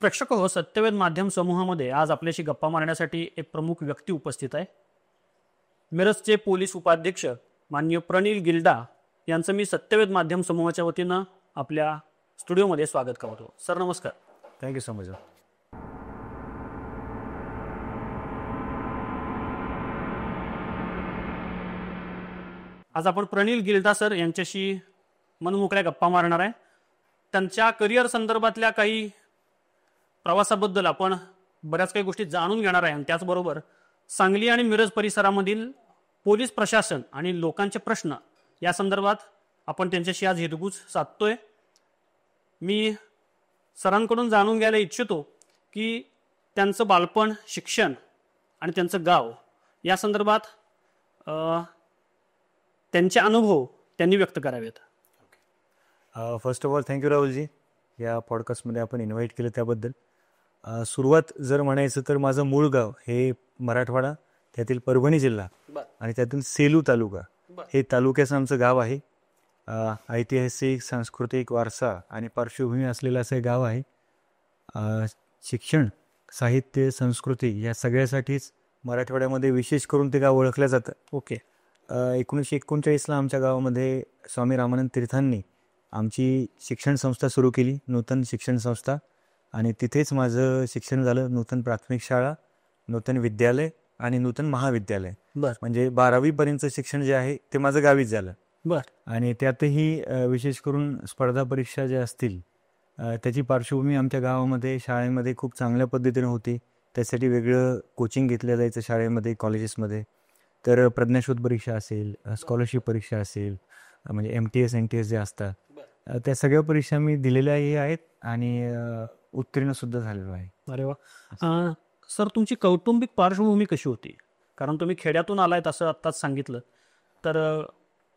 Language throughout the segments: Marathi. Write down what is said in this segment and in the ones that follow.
प्रेक्षक हो, सत्यवेद माध्यम समूहामध्ये आज आपल्याशी गप्पा मारण्यासाठी एक प्रमुख व्यक्ती उपस्थित आहे. मिरजचे पोलीस उपाध्यक्ष माननीय प्रणील गिल्डा यांचं मी सत्यवेद माध्यम समूहाच्या वतीनं आपल्या स्टुडिओमध्ये स्वागत करतो. सर नमस्कार. Thank you so much. आज आपण प्रणील गिल्डा सर यांच्याशी मनमोकळ्या गप्पा मारणार आहे. त्यांच्या करिअर संदर्भातल्या काही प्रवासाबद्दल आपण बऱ्याच काही गोष्टी जाणून घेणार आहे आणि त्याचबरोबर सांगली आणि मिरज परिसरामधील पोलीस प्रशासन आणि लोकांचे प्रश्न या संदर्भात आपण त्यांच्याशी आज हिरगुज साधतोय. मी सरांकडून जाणून घ्यायला इच्छितो की त्यांचं बालपण, शिक्षण आणि त्यांचं गाव या संदर्भात त्यांचे अनुभव त्यांनी व्यक्त करावेत. First of all thank you Rahulji, या पॉडकास्टमध्ये आपण इन्व्हाइट केलं त्याबद्दल. सुरुवात जर म्हणायचं तर माझं मूळ गाव हे मराठवाडा, त्यातील परभणी जिल्हा आणि त्यातील सेलू तालुका हे तालुक्याचं आमचं गाव आहे. ऐतिहासिक, सांस्कृतिक वारसा आणि पार्श्वभूमी असलेलं असं गाव आहे. शिक्षण, साहित्य, संस्कृती या सगळ्यासाठीच मराठवाड्यामध्ये विशेष करून ते गाव ओळखलं जातं. ओके. 1939ला आमच्या गावामध्ये स्वामी रामानंद तीर्थांनी आमची शिक्षण संस्था सुरू केली, नूतन शिक्षण संस्था, आणि तिथेच माझं शिक्षण झालं. नूतन प्राथमिक शाळा, नूतन विद्यालय आणि नूतन महाविद्यालय. म्हणजे 12वी शिक्षण जे आहे ते माझं गावीच झालं. आणि त्यातही विशेष करून स्पर्धा परीक्षा ज्या असतील त्याची पार्श्वभूमी आमच्या गावामध्ये शाळेमध्ये खूप चांगल्या पद्धतीने होती. त्यासाठी वेगळं कोचिंग घेतलं जायचं शाळेमध्ये, कॉलेजेसमध्ये. तर प्रज्ञाशोध परीक्षा असेल, स्कॉलरशिप परीक्षा असेल, म्हणजे MTS NTS जे असतात त्या सगळ्या परीक्षा मी दिलेल्याही आहेत आणि उत्तीर्ण सुद्धा झालेलो आहे. अरे वा. सर, तुमची कौटुंबिक पार्श्वभूमी कशी होती? कारण तुम्ही खेड्यातून आलायत असं आत्ताच सांगितलं. तर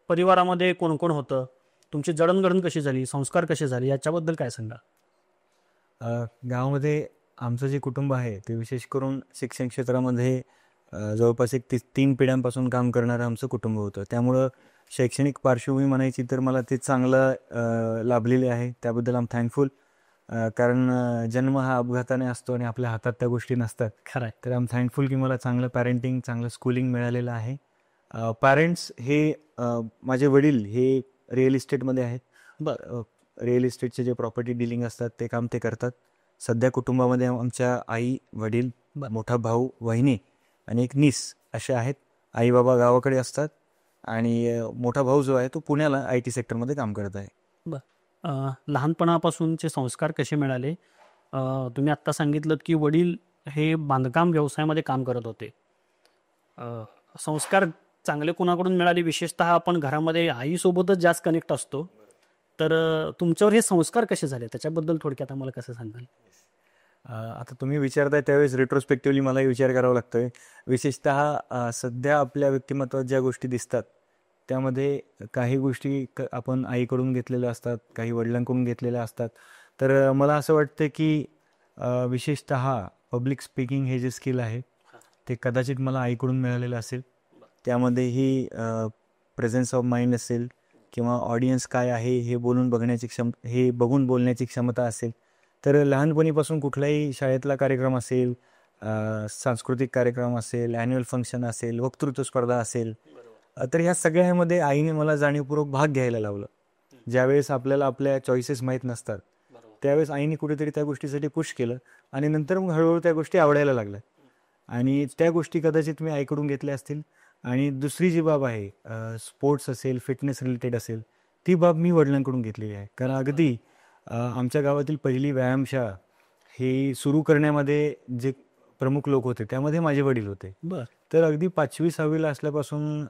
परिवारामध्ये कोण कोण होतं? तुमची जडणघडण कशी झाली? संस्कार कसे झाले? याच्याबद्दल काय सांगा. गावामध्ये आमचं जे कुटुंब आहे ते विशेष करून शिक्षण क्षेत्रामध्ये जवळपास एक 3 पिढ्यांपासून काम करणारं आमचं कुटुंब होतं. त्यामुळं शैक्षणिक पार्श्वभूमी म्हणायची तर मला ते चांगलं लाभलेले आहे. त्याबद्दल आम थँकफुल. कारण जन्म हा अपघाताने असतो आणि आपल्या हातात त्या गोष्टी नसतात. खरं आहे. तर आम थँकफुल की मला चांगलं पॅरेंटिंग, चांगलं स्कूलिंग मिळालेलं आहे. पॅरेंट्स हे माझे वडील हे रिअल इस्टेटमध्ये आहेत. रिअल इस्टेटचे जे प्रॉपर्टी डीलिंग असतात ते काम ते करतात. सध्या कुटुंबामध्ये आमच्या आई, वडील, मोठा भाऊ, वहिनी आणि एक नीस असे आहेत. आई बाबा गावाकडे असतात आणि मोठा भाऊ जो आहे तो पुण्याला IT सेक्टरमध्ये काम करत आहे. लहानपणापासूनचे संस्कार कसे मिळाले? तुम्ही आत्ता सांगितलं की वडील हे बांधकाम व्यवसायामध्ये काम करत होते. संस्कार चांगले कोणाकडून मिळाले? विशेषतः आपण घरामध्ये आईसोबतच जास्त कनेक्ट असतो. तर तुमच्यावर हे संस्कार कसे झाले त्याच्याबद्दल थोडक्यात आम्हाला कसं सांगाल? आता तुम्ही विचारताय त्यावेळेस रेट्रोस्पेक्टिव्हली मलाही विचार करावा लागतोय. विशेषतः सध्या आपल्या व्यक्तिमत्वात ज्या गोष्टी दिसतात त्यामध्ये काही गोष्टी आपण आईकडून घेतलेल्या असतात, काही वडिलांकडून घेतलेल्या असतात. तर मला असं वाटतं की विशेषतः पब्लिक स्पीकिंग हे जे स्किल आहे ते कदाचित मला आईकडून मिळालेलं असेल. त्यामध्येही प्रेझेन्स ऑफ माइंड असेल किंवा ऑडियन्स काय आहे हे बघून बोलण्याची क्षमता असेल. तर लहानपणीपासून कुठलाही शाळेतला कार्यक्रम असेल, सांस्कृतिक कार्यक्रम असेल, ॲन्युअल फंक्शन असेल, वक्तृत्व स्पर्धा असेल, तर ह्या सगळ्यामध्ये आईने मला जाणीवपूर्वक भाग घ्यायला लावलं. ज्यावेळेस आपल्याला आपल्या चॉईसेस माहीत नसतात त्यावेळेस आईने कुठेतरी त्या गोष्टीसाठी पुश केलं आणि नंतर मग हळूहळू त्या गोष्टी आवडायला लागल्या आणि त्या गोष्टी कदाचित मी आईकडून घेतल्या असतील. आणि दुसरी जी बाब आहे, स्पोर्ट्स असेल, फिटनेस रिलेटेड असेल, ती बाब मी वडिलांकडून घेतलेली आहे. कारण अगदी आमच्या गावातील पहिली व्यायामशाळा ही सुरू करण्यामध्ये जे प्रमुख लोक होते त्यामध्ये माझे वडील होते. तर अगदी 5वी-6वीला असल्यापासून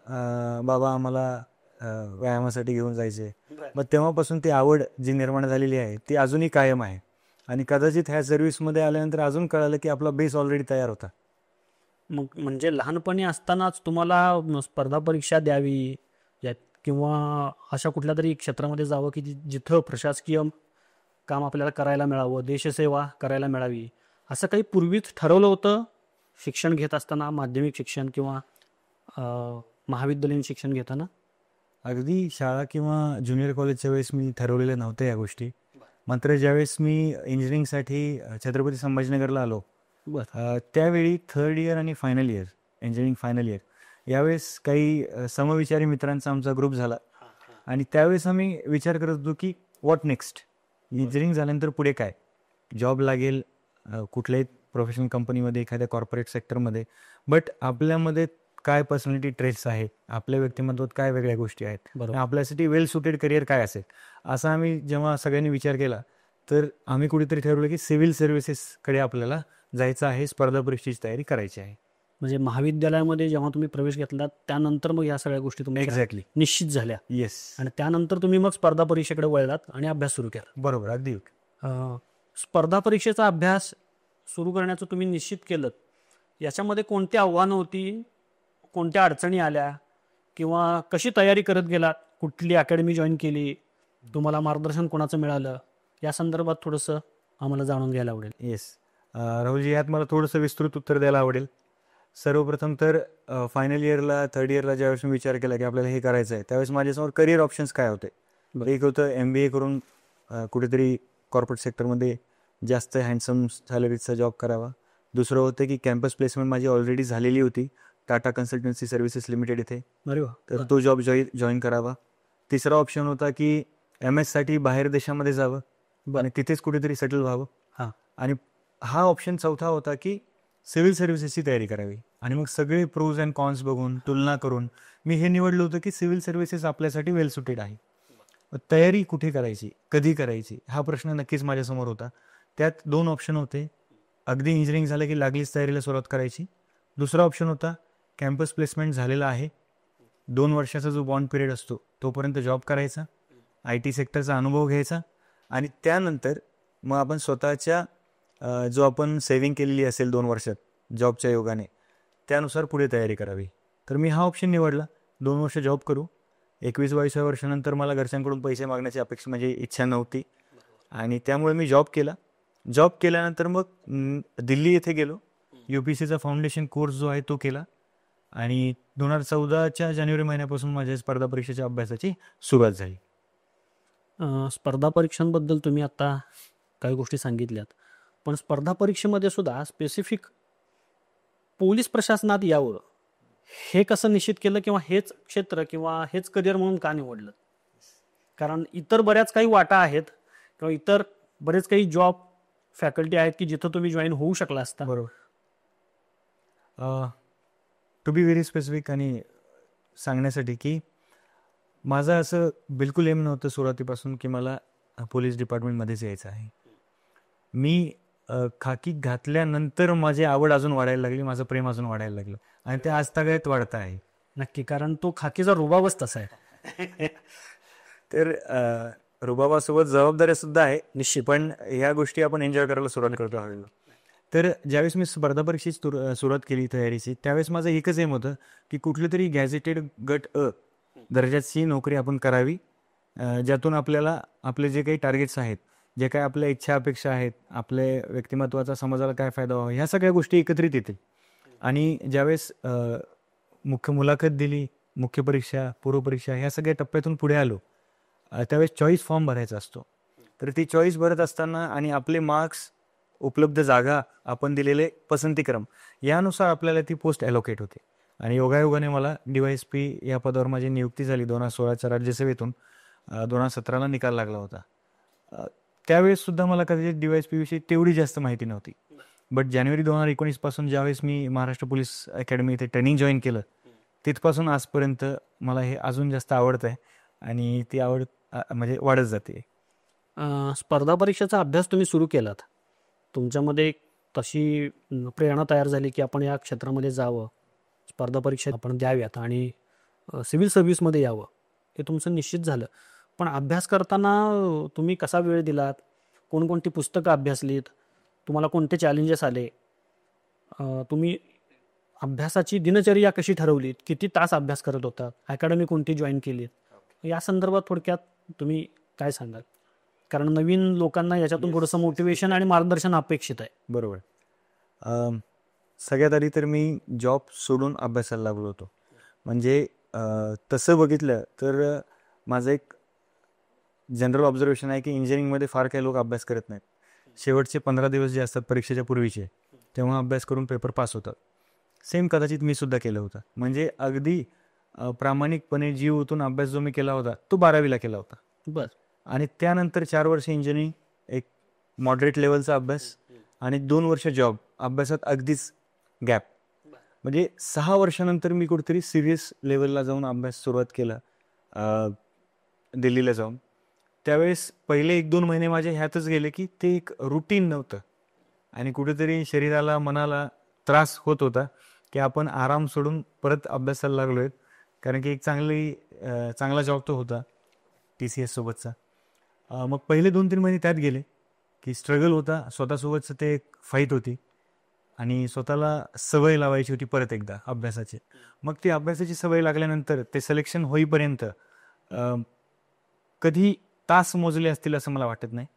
बाबा आम्हाला व्यायामासाठी घेऊन जायचे. मग तेव्हापासून ती आवड जी निर्माण झालेली आहे ती अजूनही कायम आहे. आणि कदाचित ह्या सर्व्हिसमध्ये आल्यानंतर अजून कळालं की आपला बेस ऑलरेडी तयार होता. मग म्हणजे लहानपणी असतानाच तुम्हाला स्पर्धा परीक्षा द्यावी किंवा अशा कुठल्या तरी क्षेत्रामध्ये जावं की जिथं प्रशासकीय काम आपल्याला करायला मिळावं, देशसेवा करायला मिळावी, असं काही पूर्वीच ठरवलं होतं शिक्षण घेत असताना, माध्यमिक शिक्षण किंवा महाविद्यालयीन शिक्षण घेताना? अगदी शाळा किंवा ज्युनियर कॉलेजच्या वेळेस मी ठरवलेल्या नव्हत्या या गोष्टी. मात्र ज्यावेळेस मी इंजिनिअरिंगसाठी छत्रपती संभाजीनगरला आलो, त्यावेळी थर्ड इयर आणि final year, engineering final year, यावेळेस काही समविचारी मित्रांचा आमचा ग्रुप झाला आणि त्यावेळेस आम्ही विचार करत होतो की व्हॉट नेक्स्ट, इंजिनिअरिंग झाल्यानंतर पुढे काय, जॉब लागेल कुठल्याही प्रोफेशनल कंपनीमध्ये, एखाद्या कॉर्पोरेट सेक्टरमध्ये, बट आपल्यामध्ये काय पर्सनॅलिटी ट्रेट्स आहेत, आपल्या व्यक्तिमत्वात काय वेगळ्या गोष्टी आहेत, आपल्यासाठी वेल सुटेड करिअर काय असेल, असा आम्ही जेव्हा सगळ्यांनी विचार केला तर आम्ही कुठेतरी ठरवलं की सिव्हिल सर्व्हिसेसकडे आपल्याला जायचं आहे, स्पर्धा परीक्षेची तयारी करायची आहे. म्हणजे महाविद्यालयामध्ये जेव्हा तुम्ही प्रवेश घेतला त्यानंतर मग या सगळ्या गोष्टी तुमच्या एक्झॅक्टली निश्चित झाल्या. येस. आणि त्यानंतर तुम्ही मग स्पर्धा परीक्षेकडे वळलात आणि अभ्यास सुरू केला. बरोबर, अगदी. स्पर्धा परीक्षेचा अभ्यास सुरू करण्याचं तुम्ही निश्चित केलं, याच्यामध्ये कोणती आव्हानं होती, कोणत्या अडचणी आल्या, किंवा कशी तयारी करत गेलात, कुठली अकॅडमी जॉईन केली, तुम्हाला मार्गदर्शन कोणाचं मिळालं, या संदर्भात थोडंसं आम्हाला जाणून घ्यायला आवडेल. येस राहुलजी, यात मला थोडंसं विस्तृत उत्तर द्यायला आवडेल. सर्वप्रथम तर फायनल इयरला, थर्ड इयरला ज्यावेळेस मी विचार केला की आपल्याला हे करायचं आहे, त्यावेळेस माझ्यासमोर करिअर ऑप्शन्स काय होते. एक होतं MBA करून कुठेतरी कॉर्पोरेट सेक्टरमध्ये जास्त हँडसम सॅलरीचा जॉब करावा. दुसरं होतं की कॅम्पस प्लेसमेंट माझी ऑलरेडी झालेली होती टाटा कन्सल्टन्सी सर्व्हिसेस लिमिटेड इथे, तर तो जॉब जॉईन करावा. तिसरा ऑप्शन होता की MS साठी बाहेर देशामध्ये जावं आणि तिथेच कुठेतरी सेटल व्हावं. आणि हा ऑप्शन चौथा होता की सिव्हिल सर्व्हिसेसची तयारी करावी. आणि मग सगळे प्रोज अँड कॉन्स बघून, तुलना करून मी हे निवडलं होतं की सिव्हिल सर्व्हिसेस आपल्यासाठी वेल सुटेड आहे. तयारी कुठे करायची, कधी करायची, हा प्रश्न नक्कीच माझ्यासमोर होता. त्यात दोन ऑप्शन होते. अगदी इंजिनिअरिंग झालं की लागलीच तयारीला सुरुवात करायची. दुसरा ऑप्शन होता कॅम्पस प्लेसमेंट झालेला आहे, 2 वर्षाचा जो बॉन्ड पिरियड असतो तोपर्यंत जॉब करायचा, IT सेक्टरचा अनुभव घ्यायचा आणि त्यानंतर मग आपण स्वतःच्या जो आपण सेव्हिंग केलेली असेल 2 वर्षात जॉबच्या योगाने, त्यानुसार पुढे तयारी करावी. तर मी हा ऑप्शन निवडला. 2 वर्ष जॉब करू. 21-22 वर्षानंतर मला घरच्यांकडून पैसे मागण्याची अपेक्षा, म्हणजे इच्छा नव्हती आणि त्यामुळे मी जॉब केला. जॉब केल्यानंतर मग दिल्ली येथे गेलो. UPSCचा फाउंडेशन कोर्स जो आहे तो केला आणि 2014च्या जानेवारी महिन्यापासून माझ्या स्पर्धा परीक्षेच्या अभ्यासाची सुरुवात झाली. स्पर्धा परीक्षांबद्दल तुम्ही आता काही गोष्टी सांगितल्यात, पण स्पर्धा परीक्षेमध्ये सुद्धा स्पेसिफिक पोलीस प्रशासनात यावं हे कसं निश्चित केलं, किंवा हेच क्षेत्र किंवा हेच करिअर म्हणून का निवडलं? कारण इतर बऱ्याच काही वाटा आहेत किंवा इतर बरेच काही जॉब फॅकल्टी आहेत की जिथं तुम्ही जॉईन होऊ शकला असता. बरोबर. टू बी व्हेरी स्पेसिफिक आणि सांगण्यासाठी की माझं असं बिलकुल एम नव्हतं सुरुवातीपासून की मला पोलीस डिपार्टमेंटमध्येच यायचं आहे. मी खाकी घातल्यानंतर माझी आवड अजून वाढायला लागली, माझं प्रेम अजून वाढायला लागलं आणि ते आजतागायत वाढत आहे. नक्की, कारण तो खाकीचा रुबाबच तसा आहे. तर रुबाबासोबत जबाबदाऱ्या सुद्धा आहे निश्चित, पण ह्या गोष्टी आपण एन्जॉय करायला सुरुवात करतो हळूहळू. तर ज्यावेळेस मी स्पर्धा परीक्षेची सुरुवात केली तयारीची, त्यावेळेस माझं एकच एम होतं की कुठलं तरी गॅझेटेड गट अ दर्जाची नोकरी आपण करावी, ज्यातून आपल्याला आपले जे काही टार्गेट्स आहेत, जे काही आपल्या इच्छा अपेक्षा आहेत, आपल्या व्यक्तिमत्वाचा समाजाला काय फायदा व्हावा, ह्या सगळ्या गोष्टी एकत्रित येतील. आणि ज्यावेळेस मुख्य मुलाखत दिली, मुख्य परीक्षा, पूर्वपरीक्षा, ह्या सगळ्या टप्प्यातून पुढे आलो, त्यावेळेस चॉईस फॉर्म भरायचा असतो. तर ती चॉईस भरत असताना आणि आपले मार्क्स, उपलब्ध जागा, आपण दिलेले पसंतीक्रम, यानुसार आपल्याला ती पोस्ट ॲलोकेट होते. आणि योगायोगाने मला DYSP या पदावर माझी नियुक्ती झाली 2016च्या राज्यसभेतून. 2017ला निकाल लागला होता. त्यावेळेस सुद्धा मला कदाचित DYSP विषयी तेवढी जास्त माहिती नव्हती. बट जानेवारी 2019 पासून ज्यावेळेस मी महाराष्ट्र पोलीस अकॅडमी इथे ट्रेनिंग जॉईन केलं, तिथपासून आजपर्यंत मला हे अजून जास्त आवडतं आहे आणि ती आवड म्हणजे वाढत जाते. स्पर्धा परीक्षेचा अभ्यास तुम्ही सुरू केलात, तुमच्यामध्ये तशी प्रेरणा तयार झाली की आपण या क्षेत्रामध्ये जावं, स्पर्धा परीक्षा आपण द्याव्यात आणि सिव्हिल सर्व्हिसमध्ये यावं, हे तुमचं निश्चित झालं. पण अभ्यास करताना तुम्ही कसा वेळ दिलात, कोणकोणती पुस्तकं अभ्यासलीत, तुम्हाला कोणते चॅलेंजेस आले, तुम्ही अभ्यासाची दिनचर्या कशी ठरवलीत, किती तास अभ्यास करत होता, अकॅडमी कोणती जॉईन केलीत, या संदर्भात थोडक्यात तुम्ही काय सांगाल? कारण नवीन लोकांना याच्यातून थोडंसं मोटिवेशन आणि मार्गदर्शन अपेक्षित आहे. बरोबर. सगळ्यात आधी तर मी जॉब सोडून अभ्यासाला लागलो होतो. म्हणजे तसं बघितलं तर माझं एक जनरल ऑब्झर्वेशन आहे की इंजिनिअरिंगमध्ये फार काही लोक अभ्यास करत नाहीत. शेवटचे 15 दिवस जे असतात परीक्षेच्या पूर्वीचे, तेव्हा अभ्यास करून पेपर पास होतात. सेम कदाचित मी सुद्धा केलं होतं. म्हणजे अगदी प्रामाणिकपणे जीव ओतून अभ्यास जो मी केला होता तो 12वीला केला होता. बर. आणि त्यानंतर 4 वर्ष इंजिनिअरिंग, एक मॉडरेट लेवलचा अभ्यास आणि 2 वर्ष जॉब, अभ्यासात अगदीच गॅप. म्हणजे 6 वर्षानंतर मी कुठेतरी सिरियस लेवलला जाऊन अभ्यास सुरुवात केला दिल्लीला जाऊन. त्यावेळेस पहिले 1-2 महिने माझे ह्यातच गेले की ते एक रुटीन नव्हतं आणि कुठेतरी शरीराला मनाला त्रास होत होता की आपण आराम सोडून परत अभ्यासाला लागलो आहेत. कारण की एक चांगला जॉब तो होता TCS सोबतचा. मग पहिले 2-3 महिने त्यात गेले की स्ट्रगल होता, स्वतःसोबतचं ते एक फाईट होती आणि स्वतःला सवय लावायची होती परत एकदा अभ्यासाची. मग ती अभ्यासाची सवय लागल्यानंतर ते सिलेक्शन होईपर्यंत कधी तास मोजले असतील असं मला वाटत नाही.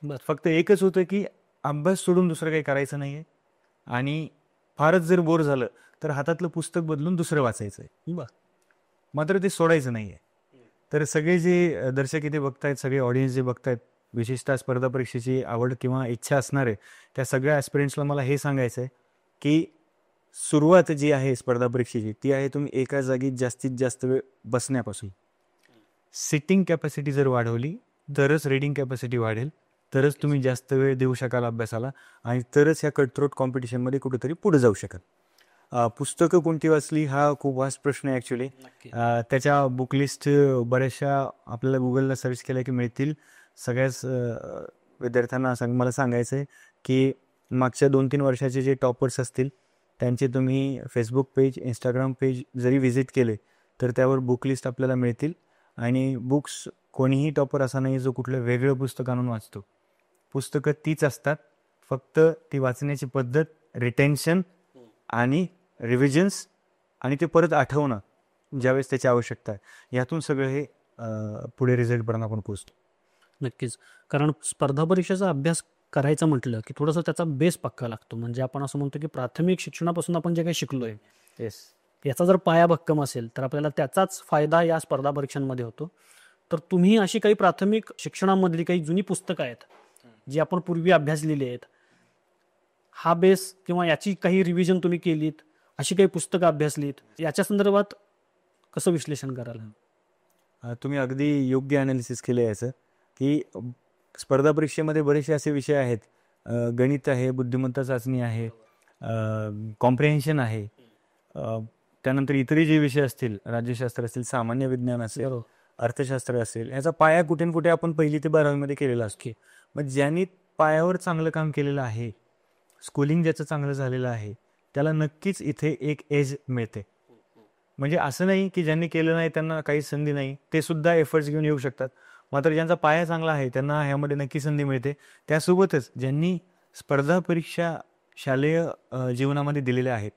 बर. फक्त एकच होतं की अभ्यास सोडून दुसरं काही करायचं नाही आहे आणि फारच जर बोर झालं तर हातातलं पुस्तक बदलून दुसरं वाचायचं आहे. बर. मात्र ते सोडायचं नाही आहे. तर सगळे जे दर्शक इथे बघतायत, सगळे ऑडियन्स जे बघतायत, विशेषतः स्पर्धा परीक्षेची आवड किंवा इच्छा असणारे त्या सगळ्या ॲस्पिरंट्सला मला हे सांगायचं आहे की सुरुवात जी आहे स्पर्धा परीक्षेची ती आहे तुम्ही एका जागी जास्तीत जास्त वेळ बसण्यापासून. सिटिंग कॅपॅसिटी जर वाढवली तरच रीडिंग कॅपॅसिटी वाढेल, तरच तुम्ही जास्त वेळ देऊ शकाल अभ्यासाला आणि तरच ह्या कटथ्रोट कॉम्पिटिशनमध्ये कुठेतरी पुढे जाऊ शकाल. पुस्तकं कोणती वाचली हा खूप वास्ट प्रश्न आहे ॲक्च्युली. त्याच्या बुकलिस्ट बऱ्याचशा आपल्याला गुगलला सर्च केल्या की मिळतील. सगळ्याच विद्यार्थ्यांना मला सांगायचं आहे की मागच्या 2-3 वर्षाचे जे टॉपर्स असतील त्यांचे तुम्ही फेसबुक पेज, इंस्टाग्राम पेज जरी व्हिजिट केले तर त्यावर बुकलिस्ट आपल्याला मिळतील. आणि बुक्स, कोणीही टॉपर असा नाही जो कुठलं वेगळं पुस्तक आणून वाचतो. पुस्तकं तीच असतात, फक्त ती वाचण्याची पद्धत, रिटेन्शन आणि रिव्हिजन्स आणि ते परत आठवणं ज्यावेळेस त्याची आवश्यकता आहे, यातून सगळं हे पुढे रिझल्टपर्यंत आपण पोचतो. नक्कीच. कारण स्पर्धा परीक्षेचा अभ्यास करायचं म्हटलं की थोडंसं त्याचा बेस पक्का लागतो. म्हणजे आपण असं म्हणतो की प्राथमिक शिक्षणापासून आपण जे काही शिकलोय येस. याचा जर पाया भक्कम असेल तर आपल्याला त्याचाच फायदा या स्पर्धा परीक्षांमध्ये होतो. तर तुम्ही अशी काही प्राथमिक शिक्षणामधली काही जुनी पुस्तकं आहेत जी आपण पूर्वी अभ्यासलेली आहेत, हा बेस किंवा याची काही रिव्हिजन तुम्ही केलीत, अशी काही पुस्तकं अभ्यासलीत, याच्या संदर्भात कसं विश्लेषण कराल? तुम्ही अगदी योग्य ॲनालिसिस केलं याचं की स्पर्धा परीक्षेमध्ये बरेचसे असे विषय आहेत, गणित आहे, बुद्धिमत्ता चाचणी आहे, कॉम्प्रिहेन्शन आहे, त्यानंतर इतरही जे विषय असतील, राज्यशास्त्र असेल, सामान्य विज्ञान असेल, अर्थशास्त्र असेल, याचा पाया कुठे ना कुठे आपण 1ली ते 12वीमध्ये केलेला असतो. मग ज्यांनी पायावर चांगलं काम केलेलं आहे, स्कूलिंग ज्याचं चांगलं झालेलं आहे, त्याला नक्कीच इथे एक एज मिळते. म्हणजे असं नाही की ज्यांनी केलं नाही त्यांना काही संधी नाही, ते सुद्धा एफर्ट्स घेऊन येऊ शकतात. मात्र ज्यांचा पाया चांगला आहे त्यांना ह्यामध्ये नक्की संधी मिळते. त्यासोबतच ज्यांनी स्पर्धा परीक्षा शालेय जीवनामध्ये दिलेल्या आहेत,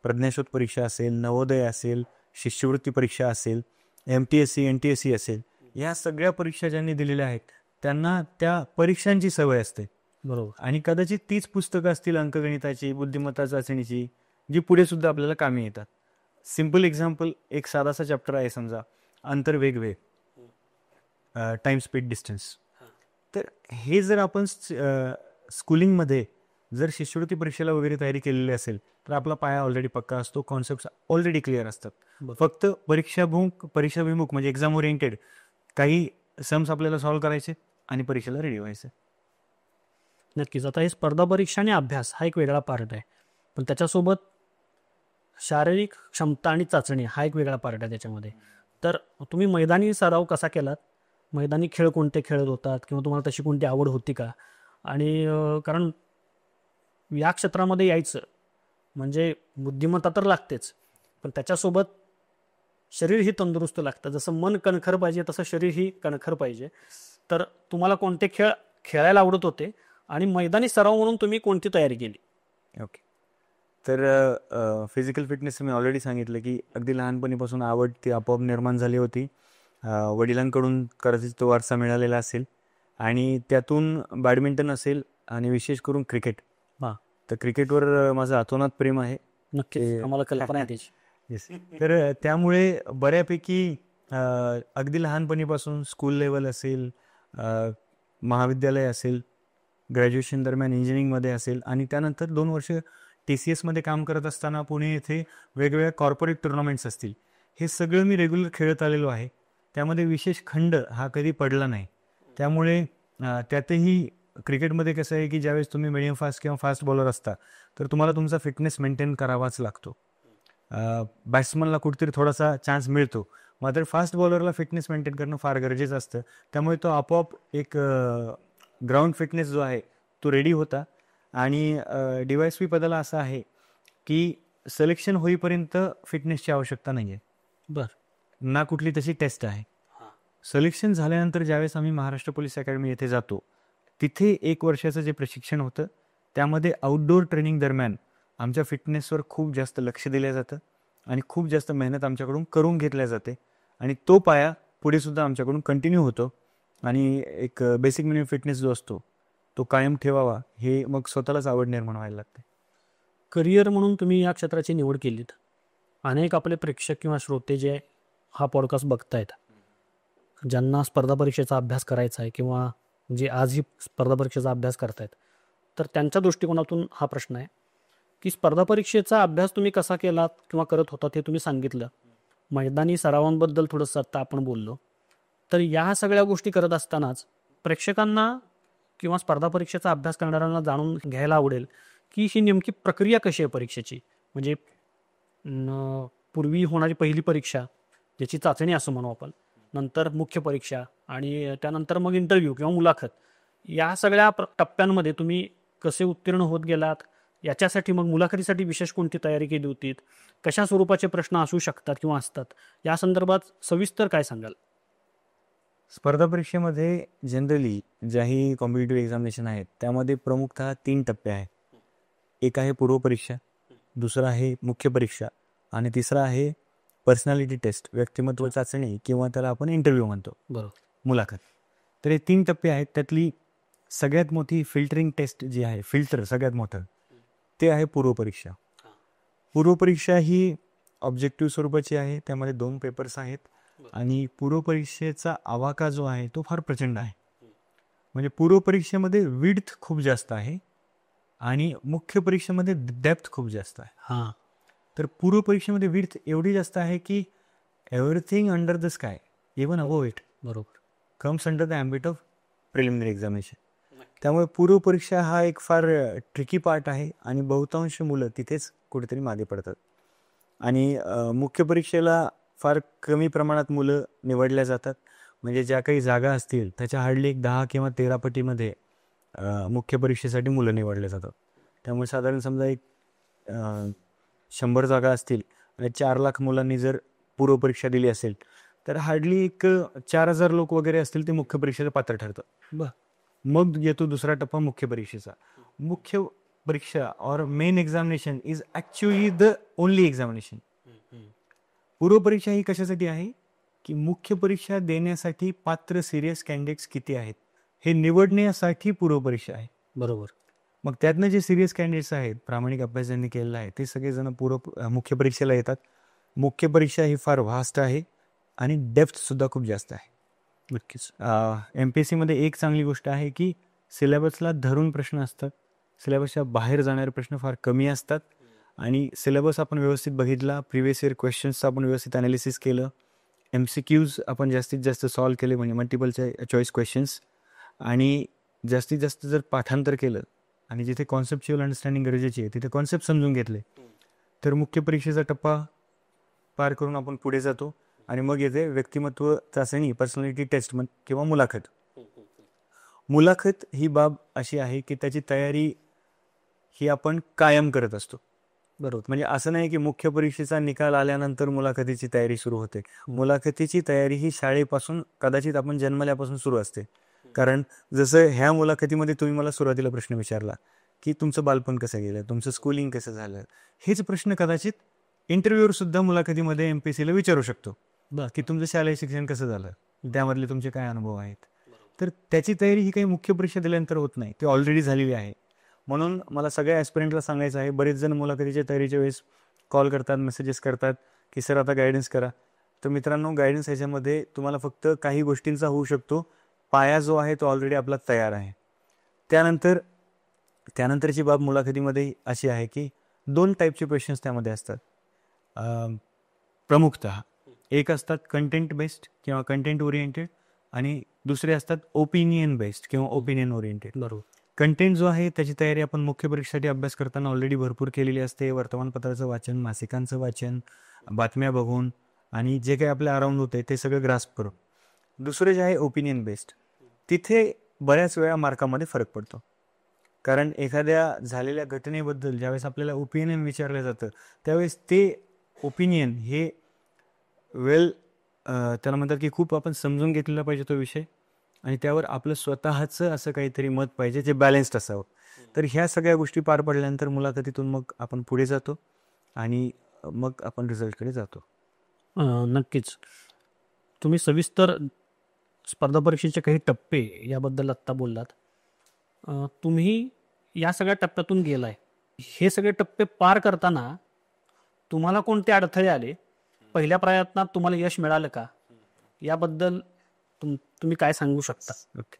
प्रज्ञाशोध परीक्षा असेल, नवोदय असेल, शिष्यवृत्ती परीक्षा असेल, MTSC, NTSC असेल, या सगळ्या परीक्षा ज्यांनी दिलेल्या आहेत त्यांना त्या परीक्षांची सवय असते. बरोबर. आणि कदाचित तीच पुस्तकं असतील अंकगणिताची, बुद्धिमत्ता चाचणीची, जी पुढे सुद्धा आपल्याला कामी येतात. सिम्पल एक्झाम्पल, एक साधासा चॅप्टर आहे समजा, अंतर वेग वेग, टाइम स्पीड डिस्टन्स. तर हे जर आपण स्कूलिंगमध्ये जर शिष्यवृत्ती परीक्षेला वगैरे तयारी केलेली असेल तर आपला पाया ऑलरेडी पक्का असतो, कॉन्सेप्ट ऑलरेडी क्लिअर असतात. फक्त परीक्षाभिमुख म्हणजे एक्झाम ओरिएंटेड काही सम्स आपल्याला सॉल्व्ह करायचे आणि परीक्षेला रेडी व्हायचं. नक्कीच. आता हे स्पर्धा परीक्षा आणि अभ्यास हा एक वेगळा पार्ट आहे, पण त्याच्यासोबत शारीरिक क्षमता आणि चाचणी हा एक वेगळा पार्ट आहे त्याच्यामध्ये. तर तुम्ही मैदानी सराव कसा केलात? मैदानी खेळ कोणते खेळत होतात किंवा तुम्हाला तशी कोणती आवड होती का? आणि कारण या क्षेत्रामध्ये यायचं म्हणजे बुद्धिमत्ता तर लागतेच, पण त्याच्यासोबत शरीरही तंदुरुस्त लागतं. जसं मन कणखर पाहिजे तसं शरीरही कणखर पाहिजे. तर तुम्हाला कोणते खेळ खेळायला आवडत होते आणि मैदानी सराव म्हणून तुम्ही कोणती तयारी केली? ओके. तर फिजिकल फिटनेस मी ऑलरेडी सांगितलं की अगदी लहानपणीपासून आवड ती आपोआप निर्माण झाली होती. वडिलांकडून कदाचित तो वारसा मिळालेला असेल आणि त्यातून बॅडमिंटन असेल आणि विशेष करून क्रिकेट. हां. तर क्रिकेटवर माझं अतोनात प्रेम आहे. नक्कीच, आम्हाला कल्पना आहे त्याची. येस. तर त्यामुळे बऱ्यापैकी अगदी लहानपणीपासून स्कूल लेवल असेल, महाविद्यालय असेल, ग्रॅज्युएशन दरम्यान इंजिनिअरिंगमध्ये असेल आणि त्यानंतर 2 वर्ष TCS मध्ये काम करत असताना पुणे येथे वेगवेगळ्या कॉर्पोरेट टुर्नामेंट्स असतील, हे सगळं मी रेग्युलर खेळत आलेलो आहे. त्यामध्ये विशेष खंड हा कधी पडला नाही. त्यामुळे त्यातही क्रिकेटमध्ये कसं आहे की ज्यावेळेस तुम्ही मिडियम फास्ट किंवा फास्ट बॉलर असता तर तुम्हाला तुमचा फिटनेस मेंटेन करावाच लागतो. बॅट्समनला कुठेतरी थोडासा चान्स मिळतो, मात्र फास्ट बॉलरला फिटनेस मेंटेन करणं फार गरजेचं असतं. त्यामुळे तो आपोआप एक ग्राउंड फिटनेस जो आहे तो रेडी होता. आणि DYSP पदाला असं आहे की सिलेक्शन होईपर्यंत फिटनेसची आवश्यकता नाही आहे, बर, ना कुठली तशी टेस्ट आहे. सिलेक्शन झाल्यानंतर ज्यावेळेस आम्ही महाराष्ट्र पोलीस अकॅडमी येथे जातो, तिथे 1 वर्षाचं जे प्रशिक्षण होतं त्यामध्ये आउटडोअर ट्रेनिंग दरम्यान आमच्या फिटनेसवर खूप जास्त लक्ष दिलं जातं आणि खूप जास्त मेहनत आमच्याकडून करून घेतल्या जाते. आणि तो पाया पुढे सुद्धा आमच्याकडून कंटिन्यू होतो. आणि एक बेसिक मिनिमम फिटनेस जो असतो तो कायम ठेवावा, हे मग स्वतःलाच आवड निर्माण व्हायला लागते. करिअर म्हणून तुम्ही या क्षेत्राची निवड केलीत. अनेक आपले प्रेक्षक किंवा श्रोते जे हा पॉडकास्ट बघतायत, ज्यांना स्पर्धा परीक्षेचा अभ्यास करायचा आहे किंवा जे आजही स्पर्धा परीक्षेचा अभ्यास करतायत, तर त्यांच्या दृष्टिकोनातून हा प्रश्न आहे की स्पर्धा परीक्षेचा अभ्यास तुम्ही कसा केलात किंवा करत होता ते तुम्ही सांगितलं. मैदानी सरावांबद्दल थोडंसं आत्ता आपण बोललो. तर या सगळ्या गोष्टी करत असतानाच प्रेक्षकांना किंवा स्पर्धा परीक्षेचा अभ्यास करणाऱ्यांना जाणून घ्यायला आवडेल की ही नेमकी प्रक्रिया कशी आहे परीक्षेची. म्हणजे पूर्वी होणारी पहिली परीक्षा, ज्याची चाचणी असं म्हणू आपण, नंतर मुख्य परीक्षा आणि त्यानंतर मग इंटरव्ह्यू किंवा मुलाखत, या सगळ्या टप्प्यांमध्ये तुम्ही कसे उत्तीर्ण होत गेलात, याच्यासाठी मग मुलाखतीसाठी विशेष कोणती तयारी केली होती, कशा स्वरूपाचे प्रश्न असू शकतात किंवा असतात, या संदर्भात सविस्तर काय सांगाल? स्पर्धा परीक्षेमध्ये जनरली ज्याही कॉम्पिटिटिव्ह एक्झामिनेशन आहेत त्यामध्ये प्रमुखतः 3 टप्पे आहेत. एक आहे पूर्वपरीक्षा, दुसरा आहे मुख्य परीक्षा आणि तिसरा आहे पर्सनॅलिटी टेस्ट, व्यक्तिमत्व चाचणी किंवा त्याला आपण इंटरव्ह्यू म्हणतो, बरोबर, मुलाखत. तर हे 3 टप्पे आहेत. त्यातली सगळ्यात मोठी फिल्टरिंग टेस्ट जी आहे, फिल्टर सगळ्यात मोठं, ते आहे पूर्वपरीक्षा. पूर्वपरीक्षा ही ऑब्जेक्टिव्ह स्वरूपाची आहे. त्यामध्ये 2 पेपर्स आहेत आणि पूर्वपरीक्षेचा आवाका जो आहे तो फार प्रचंड आहे. म्हणजे पूर्वपरीक्षेमध्ये विड्थ खूप जास्त आहे आणि मुख्य परीक्षेमध्ये डेप्थ खूप जास्त आहे. हां, तर पूर्वपरीक्षेमध्ये विड्थ एवढी जास्त आहे की everything under the sky, even above it, बरोबर, comes under the ambit of preliminary examination. त्यामुळे पूर्वपरीक्षा हा एक फार ट्रिकी पार्ट आहे आणि बहुतांश मुलं तिथेच कुठेतरी मागे पडतात. आणि मुख्य परीक्षेला फार कमी प्रमाणात मुलं निवडल्या जातात. म्हणजे ज्या काही जागा असतील त्याच्या हार्डली एक 10 किंवा 13 पटीमध्ये मुख्य परीक्षेसाठी मुलं निवडले जातात. त्यामुळे साधारण समजा एक 100 जागा असतील आणि 4 लाख मुलांनी जर पूर्वपरीक्षा दिली असेल तर हार्डली एक 4000 लोक वगैरे असतील ते मुख्य परीक्षेचं पात्र ठरतं. बरं. मग येतो दुसरा टप्पा मुख्य परीक्षेचा. मुख्य परीक्षा और main examination is actually the only examination. पूर्वपरीक्षा ही कशासाठी आहे की मुख्य परीक्षा देण्यासाठी पात्र सिरियस कॅन्डिडेट्स किती आहेत हे निवडण्यासाठी पूर्वपरीक्षा आहे. बरोबर. मग त्यातनं जे सिरियस कॅन्डिडेट्स आहेत, प्रामाणिक अभ्यास ज्यांनी केलेला आहे, ते सगळेजण मुख्य परीक्षेला येतात. मुख्य परीक्षा ही फार व्हास्ट आहे आणि डेप्थसुद्धा खूप जास्त आहे. नक्कीच. MPSCमध्ये एक चांगली गोष्ट आहे की सिलेबसला धरून प्रश्न असतात. सिलेबसच्या बाहेर जाणारे प्रश्न फार कमी असतात आणि सिलेबस आपण व्यवस्थित बघितला, प्रिव्हियस इयर क्वेश्चन्सचं आपण व्यवस्थित ॲनालिसिस केलं, MCQs आपण जास्तीत जास्त सॉल्व केले, म्हणजे मल्टिपल चॉईस क्वेश्चन्स, आणि जास्तीत जास्त जर पाठांतर केलं आणि जिथे कॉन्सेप्च्युअल अंडरस्टँडिंग गरजेची आहे तिथे कॉन्सेप्ट समजून घेतले तर मुख्य परीक्षेचा टप्पा पार करून आपण पुढे जातो. आणि मग येते व्यक्तिमत्व चाचणी, पर्सनॅलिटी टेस्ट किंवा मुलाखत. मुलाखत ही बाब अशी आहे की त्याची तयारी ही आपण कायम करत असतो. बरोबर. म्हणजे असं नाही की मुख्य परीक्षेचा निकाल आल्यानंतर मुलाखतीची तयारी सुरू होते. मुलाखतीची तयारी ही शाळेपासून, कदाचित आपण जन्मल्यापासून सुरू असते. कारण जसं ह्या मुलाखतीमध्ये तुम्ही मला सुरुवातीला प्रश्न विचारला की तुमचं बालपण कसं गेलं, तुमचं स्कूलिंग कसं झालं, हेच प्रश्न कदाचित इंटरव्ह्यूवर सुद्धा मुलाखतीमध्ये MPSCला विचारू शकतो की तुमचं शालेय शिक्षण कसं झालं, त्यामधले तुमचे काय अनुभव आहेत. तर त्याची तयारी ही काही मुख्य परीक्षा दिल्यानंतर होत नाही, ती ऑलरेडी झालेली आहे. म्हणून मला सगळ्या ॲस्पिरंटला सांगायचं आहे, बरेच जण मुलाखतीच्या तयारीच्या वेळेस कॉल करतात, मेसेजेस करतात की सर आता गायडन्स करा. तर मित्रांनो, गायडन्स ह्याच्यामध्ये तुम्हाला फक्त काही गोष्टींचा होऊ शकतो पाया जो आहे तो ऑलरेडी आपला तयार आहे. त्यानंतरची बाब मुलाखतीमध्ये अशी आहे की 2 टाईपचे क्वेश्चन्स त्यामध्ये असतात. प्रमुखतः एक असतात कंटेंट बेस्ड किंवा कंटेंट ओरिएंटेड आणि दुसरे असतात ओपिनियन बेस्ड किंवा ओपिनियन ओरिएंटेड. बरोबर. कंटेंट जो आहे त्याची तयारी आपण मुख्य परीक्षेसाठी अभ्यास करताना ऑलरेडी भरपूर केलेली असते. वर्तमानपत्राचं वाचन, मासिकांचं वाचन, बातम्या बघून आणि जे काही आपल्या अराउंड होते ते सगळं ग्रास्प करून. दुसरं जे आहे ओपिनियन बेस्ड, तिथे बऱ्याच वेळा मार्कामध्ये फरक पडतो. कारण एखाद्या झालेल्या घटनेबद्दल ज्यावेळेस आपल्याला ओपिनियन विचारलं जातं त्यावेळेस ते ओपिनियन हे त्याला म्हणतात की खूप आपण समजून घेतलेला पाहिजे तो विषय आणि त्यावर आपलं स्वतःचं असं काहीतरी मत पाहिजे जे बॅलन्स्ड असावं. तर ह्या सगळ्या गोष्टी पार पडल्यानंतर मुलाखतीतून मग आपण पुढे जातो आणि मग आपण रिझल्टकडे जातो. नक्कीच. तुम्ही सविस्तर स्पर्धा परीक्षेचे काही टप्पे याबद्दल आत्ता बोललात. तुम्ही या सगळ्या टप्प्यातून गेलाय. हे सगळे टप्पे पार करताना तुम्हाला कोणते अडथळे आले? पहिल्या प्रयत्नात तुम्हाला यश मिळालं का? याबद्दल तुम्ही काय सांगू शकता? ओके.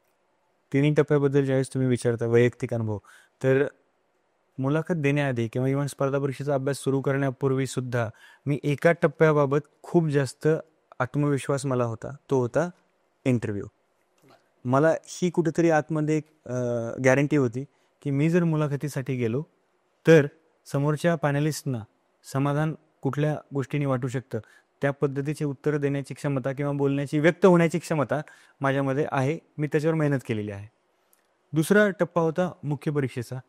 तिन्ही टप्प्याबद्दल ज्यावेळेस तुम्ही विचारता वैयक्तिक अनुभव, तर मुलाखत देण्याआधी किंवा इव्हन स्पर्धा परीक्षेचा अभ्यास सुरू करण्यापूर्वी सुद्धा मी एका टप्प्याबाबत खूप जास्त आत्मविश्वास मला होता. तो होता इंटरव्ह्यू. मला ही कुठेतरी आतमध्ये एक गॅरंटी होती की मी जर मुलाखतीसाठी गेलो तर समोरच्या पॅनलिस्टना समाधान कुठल्या गोष्टीने वाटू शकतं त्या पद्धतीचे उत्तर देण्याची क्षमता किंवा बोलण्याची व्यक्त होण्याची क्षमता माझ्यामध्ये आहे. मी त्याच्यावर मेहनत केलेली आहे. दुसरा टप्पा होता मुख्य परीक्षेचा,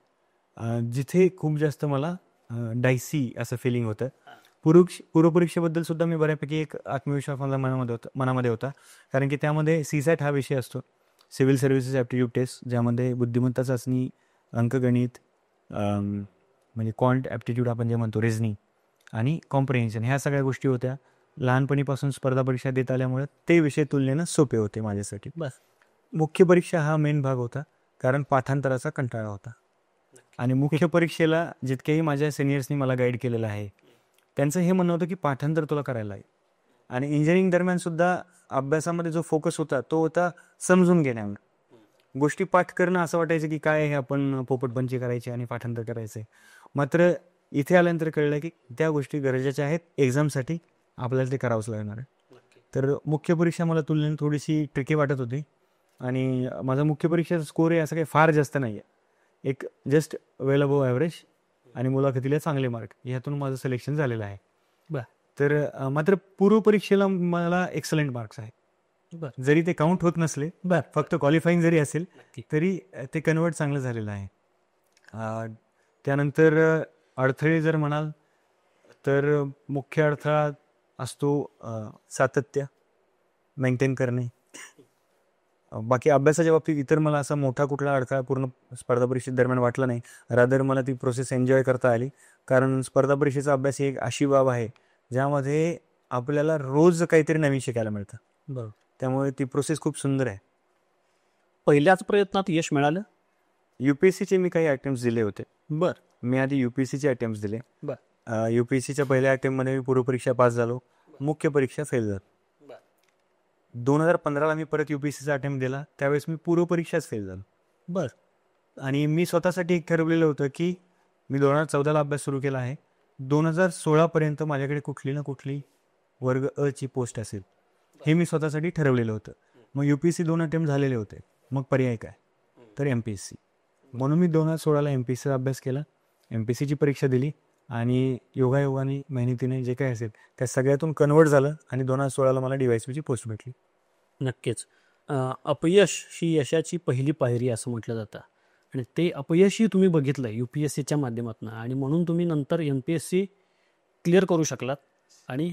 जिथे खूप जास्त मला डायसी असं फिलिंग होतं. पूर्वपरीक्षेबद्दल सुद्धा मी बऱ्यापैकी एक आत्मविश्वास माझ्या मनामध्ये होता कारण की त्यामध्ये CSAT हा विषय असतो, सिव्हिल सर्व्हिसेस ॲप्टिट्यूड टेस्ट, ज्यामध्ये बुद्धिमत्ता चाचणी, अंकगणित म्हणजे क्वांट ॲप्टिट्यूड आपण जे म्हणतो, रिझनिंग आणि कॉम्प्रिहेन्शन, ह्या सगळ्या गोष्टी होत्या. लहानपणीपासून स्पर्धा परीक्षा देत आल्यामुळे ते विषय तुलनेनं सोपे होते माझ्यासाठी. बस. मुख्य परीक्षा हा मेन भाग होता कारण पाठांतराचा कंटाळा होता. आणि मुख्य परीक्षेला जितकेही माझ्या सिनियर्सनी मला गाईड केलेलं आहे त्यांचं हे म्हणणं होतं की पाठांतर तुला करायला आहे. आणि इंजिनिअरिंग दरम्यान सुद्धा अभ्यासामध्ये जो फोकस होता तो होता समजून घेण्यावर. गोष्टी पाठ करणं असं वाटायचं की काय हे आपण पोपटपंची करायची आणि पाठांतर करायचं. मात्र इथे आल्यानंतर कळलं की त्या गोष्टी गरजेच्या आहेत, एक्झामसाठी आपल्याला ते करावंच लागणार आहे. तर मुख्य परीक्षा मला तुलनेने थोडीशी ट्रिकी वाटत होती आणि माझा मुख्य परीक्षेचा स्कोर आहे असं काही फार जास्त नाही आहे, एक जस्ट वेल अबोव ॲव्हरेज आणि मुलाखतीला चांगले मार्क, ह्यातून माझं सिलेक्शन झालेलं आहे. तर मात्र पूर्वपरीक्षेला मला एक्सलंट मार्क्स आहेत. जरी ते काउंट होत नसले, फक्त क्वालिफाईंग जरी असेल तरी ते कन्वर्ट चांगलं झालेलं आहे. त्यानंतर अडथळे जर म्हणाल तर मुख्य अडथळा असतो सातत्य मेंटेन करणे. बाकी अभ्यासाच्या बाबतीत इतर मला असा मोठा कुठला अडथळा पूर्ण स्पर्धा परीक्षे दरम्यान वाटला नाही. रादर मला ती प्रोसेस एन्जॉय करता आली कारण स्पर्धा परीक्षेचा अभ्यास ही एक अशी बाब आहे ज्यामध्ये आपल्याला रोज काहीतरी नवीन शिकायला मिळतं. बरोबर. त्यामुळे ती प्रोसेस खूप सुंदर आहे. पहिल्याच प्रयत्नात यश मिळालं? UPSCचे मी काही अटेम्प्ट्स दिले होते. मी आधी UPSCचे अटेम्प्ट्स दिले. UPSCच्या पहिल्या अटेम्प्टमध्ये मी पूर्वपरीक्षा पास झालो, मुख्य परीक्षा फेल झालो. 2015ला मी परत UPSCचा अटेम्प्ट दिला, त्यावेळेस मी पूर्वपरीक्षाच फेल झालो. आणि मी स्वतःसाठी एक ठरवलेलं होतं की मी 2014ला अभ्यास सुरू केला आहे, 2016पर्यंत माझ्याकडे कुठली ना कुठली वर्ग अ ची पोस्ट असेल, हे मी स्वतःसाठी ठरवलेलं होतं. मग UPSC 2 अटेम्प्ट झालेले होते, मग पर्याय काय, तर MPSC. म्हणून मी 2016ला MPSCचा अभ्यास केला, MPSCची परीक्षा दिली आणि योगायोगाने मेहनतीने जे काही असेल त्या सगळ्यातून कन्वर्ट झालं आणि 2016ला मला DYSPची पोस्ट भेटली. नक्कीच. अपयश ही यशाची पहिली पायरी असं म्हटलं जातं आणि ते अपयशही तुम्ही बघितलं UPSCच्या माध्यमातून आणि म्हणून तुम्ही नंतर MPSC क्लिअर करू शकलात आणि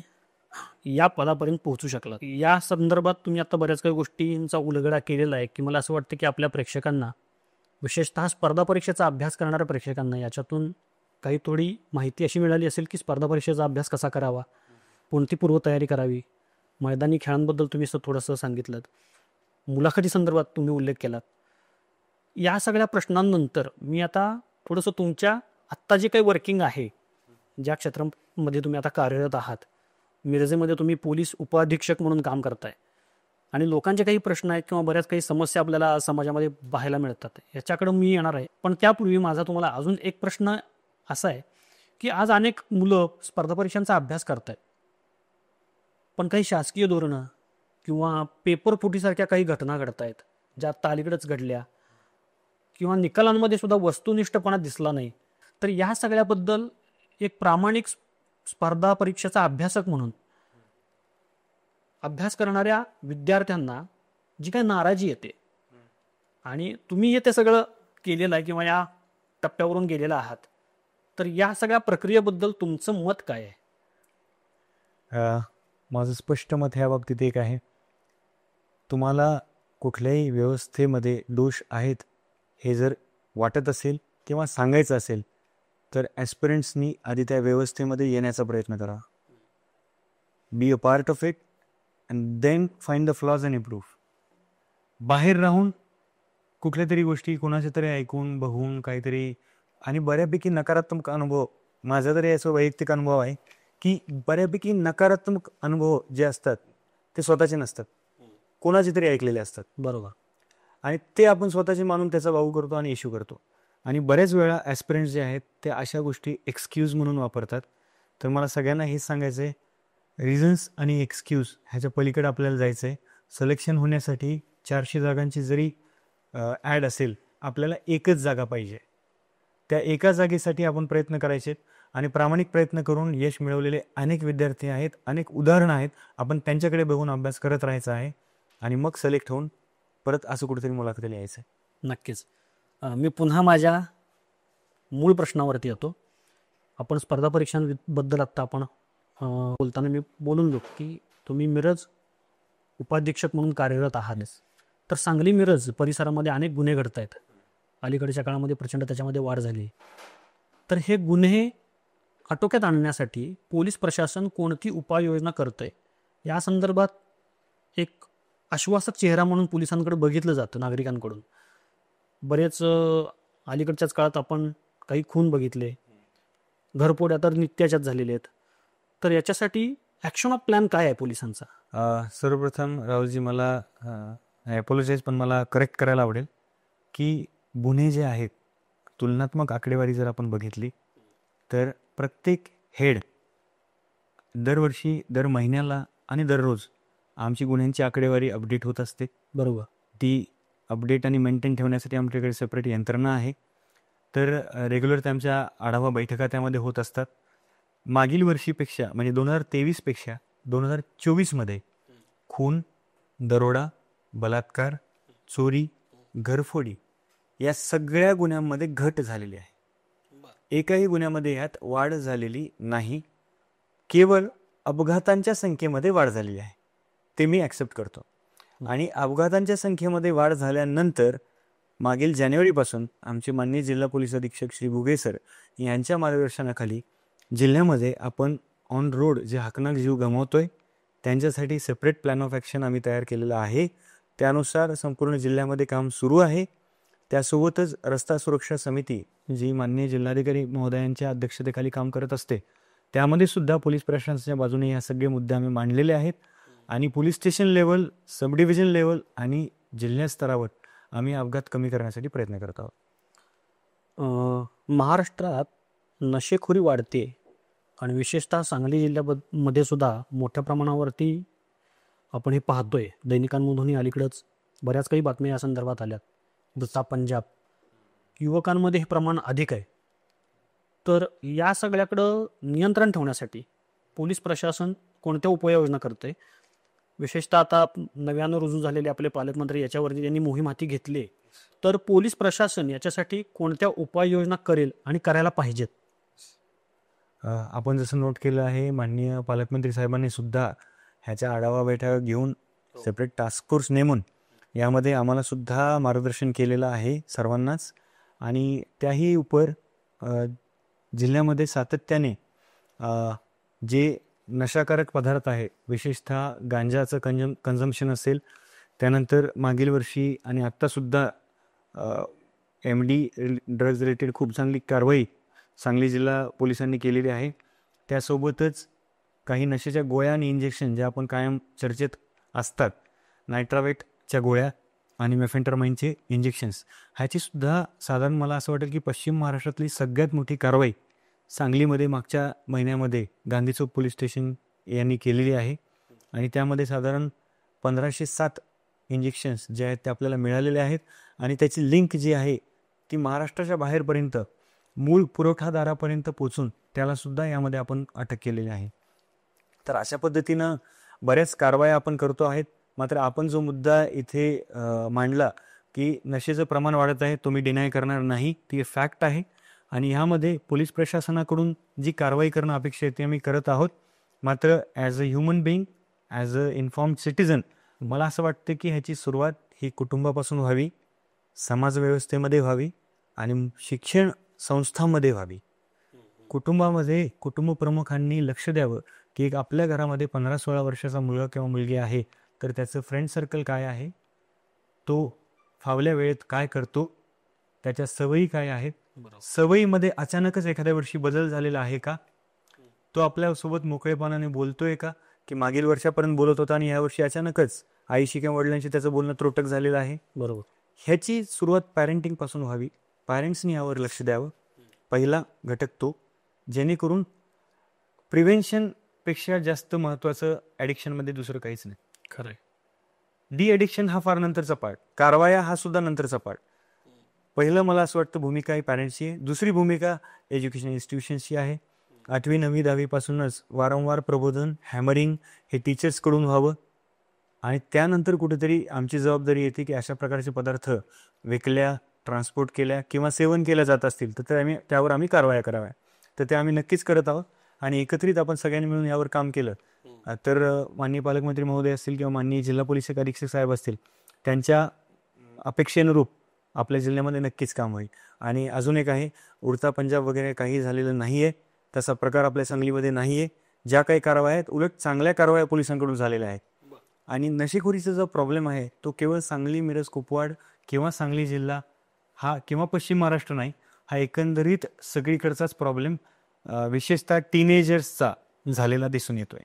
या पदापर्यंत पोहोचू शकलात. या संदर्भात तुम्ही आता बऱ्याच काही गोष्टींचा उलगडा केलेला आहे की मला असं वाटतं की आपल्या प्रेक्षकांना, विशेषतः स्पर्धा परीक्षेचा अभ्यास करणाऱ्या प्रेक्षकांना याच्यातून काही थोडी माहिती अशी मिळाली असेल की स्पर्धा परीक्षेचा अभ्यास कसा करावा, कोणती पूर्वतयारी करावी. मैदानी खेळांबद्दल तुम्ही थोडंसं सांगितलं, मुलाखती संदर्भात तुम्ही उल्लेख केलात. या सगळ्या प्रश्नांनंतर मी आता थोडंसं तुमच्या आत्ता जे काही वर्किंग आहे, ज्या क्षेत्रामध्ये तुम्ही आता कार्यरत आहात, मिरजेमध्ये तुम्ही पोलीस उपअधीक्षक म्हणून काम करताय, आणि लोकांचे काही प्रश्न आहेत किंवा बऱ्याच काही समस्या आपल्याला समाजामध्ये पाहायला मिळतात, याच्याकडे मी येणार आहे. पण त्यापूर्वी माझा तुम्हाला अजून एक प्रश्न असा आहे की आज अनेक मुलं स्पर्धा परीक्षांचा अभ्यास करतायत, पण काही शासकीय धोरणं किंवा पेपर फुटीसारख्या काही घटना घडत आहेत ज्या आत्ता अलीकडेच घडल्या, किंवा निकालांमध्ये सुद्धा वस्तुनिष्ठपणा दिसला नाही. तर या सगळ्याबद्दल एक प्रामाणिक स्पर्धा परीक्षेचा अभ्यासक म्हणून अभ्यास करणाऱ्या विद्यार्थ्यांना जी काही नाराजी येते, आणि तुम्ही हे ते सगळं केलेलं आहे किंवा या टप्प्यावरून गेलेला आहात, तर या सगळ्या प्रक्रियेबद्दल तुमचं मत काय आहे? माझं स्पष्ट मत ह्या बाबतीत एक आहे, तुम्हाला कुठल्याही व्यवस्थेमध्ये दोष आहेत हे जर वाटत असेल किंवा सांगायचं असेल तर ॲस्पिरंट्सनी आधी त्या व्यवस्थेमध्ये येण्याचा प्रयत्न करा. Be a part of it and then find the flaws and improve. बाहेर राहून कुठल्या तरी गोष्टी कोणाच्या तरी ऐकून बघून काहीतरी, आणि बऱ्यापैकी नकारात्मक अनुभव, माझा तरी असं वैयक्तिक अनुभव आहे की बऱ्यापैकी नकारात्मक अनुभव जे असतात ते स्वतःचे नसतात, कोणाचे तरी ऐकलेले असतात. बरोबर. आणि ते आपण स्वतःचे मानून त्याचा भाऊ करतो आणि इश्यू करतो. आणि बऱ्याच वेळा ॲस्पिरंट्स जे आहेत ते अशा गोष्टी एक्सक्यूज म्हणून वापरतात. तर मला सगळ्यांना हेच सांगायचं आहे, रिझन्स आणि एक्सक्यूज ह्याच्या पलीकडे आपल्याला जायचं आहे. सिलेक्शन होण्यासाठी 400 जागांची जरी ॲड असेल, आपल्याला एकच जागा पाहिजे. त्या एका जागेसाठी आपण प्रयत्न करायचे आणि प्रामाणिक प्रयत्न करून यश मिळवलेले अनेक विद्यार्थी आहेत, अनेक उदाहरणं आहेत. आपण त्यांच्याकडे बघून अभ्यास करत राहायचा आहे आणि मग सिलेक्ट होऊन परत असं कुठेतरी मुलाखतीला यायचं आहे. नक्कीच. मी पुन्हा माझ्या मूळ प्रश्नावरती येतो. आपण स्पर्धा परीक्षांबद्दल आत्ता आपण बोलताना मी बोलून घेऊ की तुम्ही मिरज उपाधीक्षक म्हणून कार्यरत आहातच. तर सांगली मिरज परिसरामध्ये अनेक गुन्हे घडत आहेत. अलीकडच्या काळामध्ये प्रचंड त्याच्यामध्ये वाढ झाली. तर हे गुन्हे आटोक्यात आणण्यासाठी पोलीस प्रशासन कोणती उपाययोजना करतंय, या संदर्भात एक आश्वासक चेहरा म्हणून पोलिसांकडे बघितलं जातं नागरिकांकडून. बरेच अलीकडच्याच काळात आपण काही खून बघितले, घरफोड्या तर नित्याच्याच झालेल्या आहेत. तर याच्यासाठी ॲक्शन ऑफ प्लॅन काय आहे पोलिसांचा? सर्वप्रथम राहुलजी, मला ॲपॉलॉजाईज, पण मला करेक्ट करायला आवडेल की गुन्हे जे आहेत, तुलनात्मक आकडेवारी जर आपण बघितली तर प्रत्येक हेड दरवर्षी, दर महिन्याला आणि दररोज आमची गुन्ह्यांची आकडेवारी अपडेट होत असते. बरोबर. ती अपडेट आणि मेंटेन ठेवण्यासाठी आमच्याकडे सेपरेट यंत्रणा आहे. तर रेग्युलर त्यांच्या आढावा बैठका त्यामध्ये होत असतात. मागील वर्षीपेक्षा म्हणजे 2023पेक्षा 2024मध्ये खून, दरोडा, बलात्कार, चोरी, घरफोडी या सगळ्या गुन्ह्यांमध्ये घट झालेली आहे. एकाही गुन्ह्यामध्ये यात वाढ झालेली नाही. केवळ अपघातांच्या संख्येमध्ये वाढ झालेली आहे, ते मी ॲक्सेप्ट करतो. आणि अपघातांच्या संख्येमध्ये वाढ झाल्यानंतर मागील जानेवारीपासून आमचे माननीय जिल्हा पोलीस अधीक्षक श्री बुगे सर यांच्या मार्गदर्शनाखाली जिल्ह्यामध्ये आपण ऑन रोड जे हाकनाक जीव गमावतोय त्यांच्यासाठी सेपरेट प्लॅन ऑफ ॲक्शन आम्ही तयार केलेला आहे. त्यानुसार संपूर्ण जिल्ह्यामध्ये काम सुरू आहे. त्यासोबतच रस्ता सुरक्षा समिती जी माननीय जिल्हाधिकारी महोदयांच्या अध्यक्षतेखाली काम करत असते, त्यामध्ये सुद्धा पोलीस प्रशासनाच्या बाजूने या सगळे मुद्दे आम्ही मांडलेले आहेत. आणि पोलीस स्टेशन लेवल, सब डिव्हिजन लेवल आणि जिल्हा स्तरावर आम्ही अपघात कमी करण्यासाठी प्रयत्न करत आहोत. महाराष्ट्रात नशेखोरी वाढते आणि विशेषतः सांगली जिल्ह्यामध्ये सुद्धा मोठ्या प्रमाणावरती आपण हे पाहतोय. दैनिकांमधूनही अलीकडंच बऱ्याच काही बातम्या या संदर्भात आल्यात. जसा पंजाब, युवकांमध्ये हे प्रमाण अधिक आहे. तर या सगळ्याकडं नियंत्रण ठेवण्यासाठी पोलीस प्रशासन कोणत्या उपाययोजना करते? विशेषतः आता नव्यानं रुजू झालेले आपले पालकमंत्री याच्यावरती त्यांनी मोहीम हाती घेतली, तर पोलीस प्रशासन याच्यासाठी कोणत्या उपाययोजना करेल आणि करायला पाहिजेत? आपण जसं नोट केलं आहे, माननीय पालकमंत्री साहेबांनी सुद्धा ह्याच्या आढावा बैठका घेऊन सेपरेट टास्क फोर्स नेमून यामध्ये आम्हाला सुद्धा मार्गदर्शन केलेलं आहे सर्वांनाच. आणि त्याही उपर जिल्ह्यामध्ये सातत्याने जे नशाकारक पदार्थ आहे, विशेषतः गांजाचं कन्झम्पशन असेल, त्यानंतर मागील वर्षी आणि आत्तासुद्धा MD ड्रग्ज रिलेटेड खूप चांगली कारवाई सांगली जिल्हा पोलिसांनी केलेली आहे. त्यासोबतच काही नशेच्या गोळ्या आणि इंजेक्शन जे आपण कायम चर्चेत असतात नायट्रावेटच्या गोळ्या आणि मेफेंटरमाइनचे इंजेक्शन्स, ह्याचीसुद्धा साधारण मला असं वाटेल की पश्चिम महाराष्ट्रातली सगळ्यात मोठी कारवाई सांगलीमध्ये मागच्या महिन्यामध्ये गांधी चौक पोलीस स्टेशन यांनी केलेली आहे. आणि त्यामध्ये साधारण 1507 इंजेक्शन्स जे आहेत ते आपल्याला मिळालेले आहेत. आणि त्याची लिंक जी आहे ती महाराष्ट्राच्या बाहेरपर्यंत मूळ पुरवठादारापर्यंत पोचून त्यालासुद्धा यामध्ये आपण अटक केलेली आहे. तर अशा पद्धतीनं बऱ्याच कारवाया आपण करतो आहेत. मात्र आपण जो मुद्दा इथे मांडला की नशेचं प्रमाण वाढत आहे, तो मी डिनाय करणार नाही, ती फॅक्ट आहे. आणि ह्यामध्ये पोलीस प्रशासनाकडून जी कारवाई करणं अपेक्षित आहे ते आम्ही करत आहोत. मात्र as a human being, as a informed citizen, मला असं वाटतं की ह्याची सुरुवात ही कुटुंबापासून व्हावी, समाजव्यवस्थेमध्ये व्हावी आणि शिक्षण संस्थांमध्ये व्हावी. कुटुंबामध्ये कुटुंब प्रमुखांनी लक्ष द्यावं की एक आपल्या घरामध्ये 15-16 वर्षाचा मुलगा किंवा मुलगी आहे तर त्याचं फ्रेंड सर्कल काय आहे, तो फावल्या वेळेत काय करतो, त्याच्या सवयी काय आहेत, सवयीमध्ये अचानकच एखाद्या वर्षी बदल झालेला आहे का, तो आपल्यासोबत मोकळेपणाने बोलतोय का, की मागील वर्षापर्यंत बोलत होता आणि या वर्षी अचानकच आईशी किंवा वडिलांशी त्याचं बोलणं त्रोटक झालेलं आहे. बरोबर. ह्याची सुरुवात पॅरेंटिंगपासून व्हावी. पॅरेंट्सनी यावर लक्ष द्यावं. पहिला घटक तो, जेणेकरून प्रिव्हेन्शनपेक्षा जास्त महत्त्वाचं ॲडिक्शनमध्ये दुसरं काहीच नाही. खरं आहे. डी ॲडिक्शन हा फार नंतरचा पार्ट, कारवाया हा सुद्धा नंतरचा पार्ट. पहिलं मला असं वाटतं भूमिका ही पॅरेंट्सची आहे. दुसरी भूमिका एज्युकेशन इन्स्टिट्यूशन्सची आहे. 8वी 9वी 10वी पासूनच वारंवार प्रबोधन, हॅमरिंग हे टीचर्सकडून व्हावं. आणि त्यानंतर कुठेतरी आमची जबाबदारी येते की अशा प्रकारचे पदार्थ विकल्या, ट्रान्सपोर्ट केल्या किंवा सेवन केल्या जात असतील तर त्यावर आम्ही कारवाया कराव्या. तर ते आम्ही नक्कीच करत आहोत. आणि एकत्रित आपण सगळ्यांनी मिळून यावर काम केलं तर माननीय पालकमंत्री महोदय असतील किंवा माननीय जिल्हा पोलीस अधीक्षक साहेब असतील, त्यांच्या अपेक्षेनुरूप आपल्या जिल्ह्यामध्ये नक्कीच काम होईल. आणि अजून एक आहे, उडता पंजाब वगैरे काही झालेलं नाही आहे, तसा प्रकार आपल्या सांगलीमध्ये नाही आहे. ज्या काही कारवाया आहेत उलट चांगल्या कारवाया पोलिसांकडून झालेल्या आहेत. आणि नशेखोरीचा जो प्रॉब्लेम आहे तो केवळ सांगली, मिरज, कुपवाड किंवा सांगली जिल्हा हा किंवा पश्चिम महाराष्ट्र नाही, हा एकंदरीत सगळीकडचाच प्रॉब्लेम विशेषतः टीनेजर्सचा झालेला दिसून येतोय.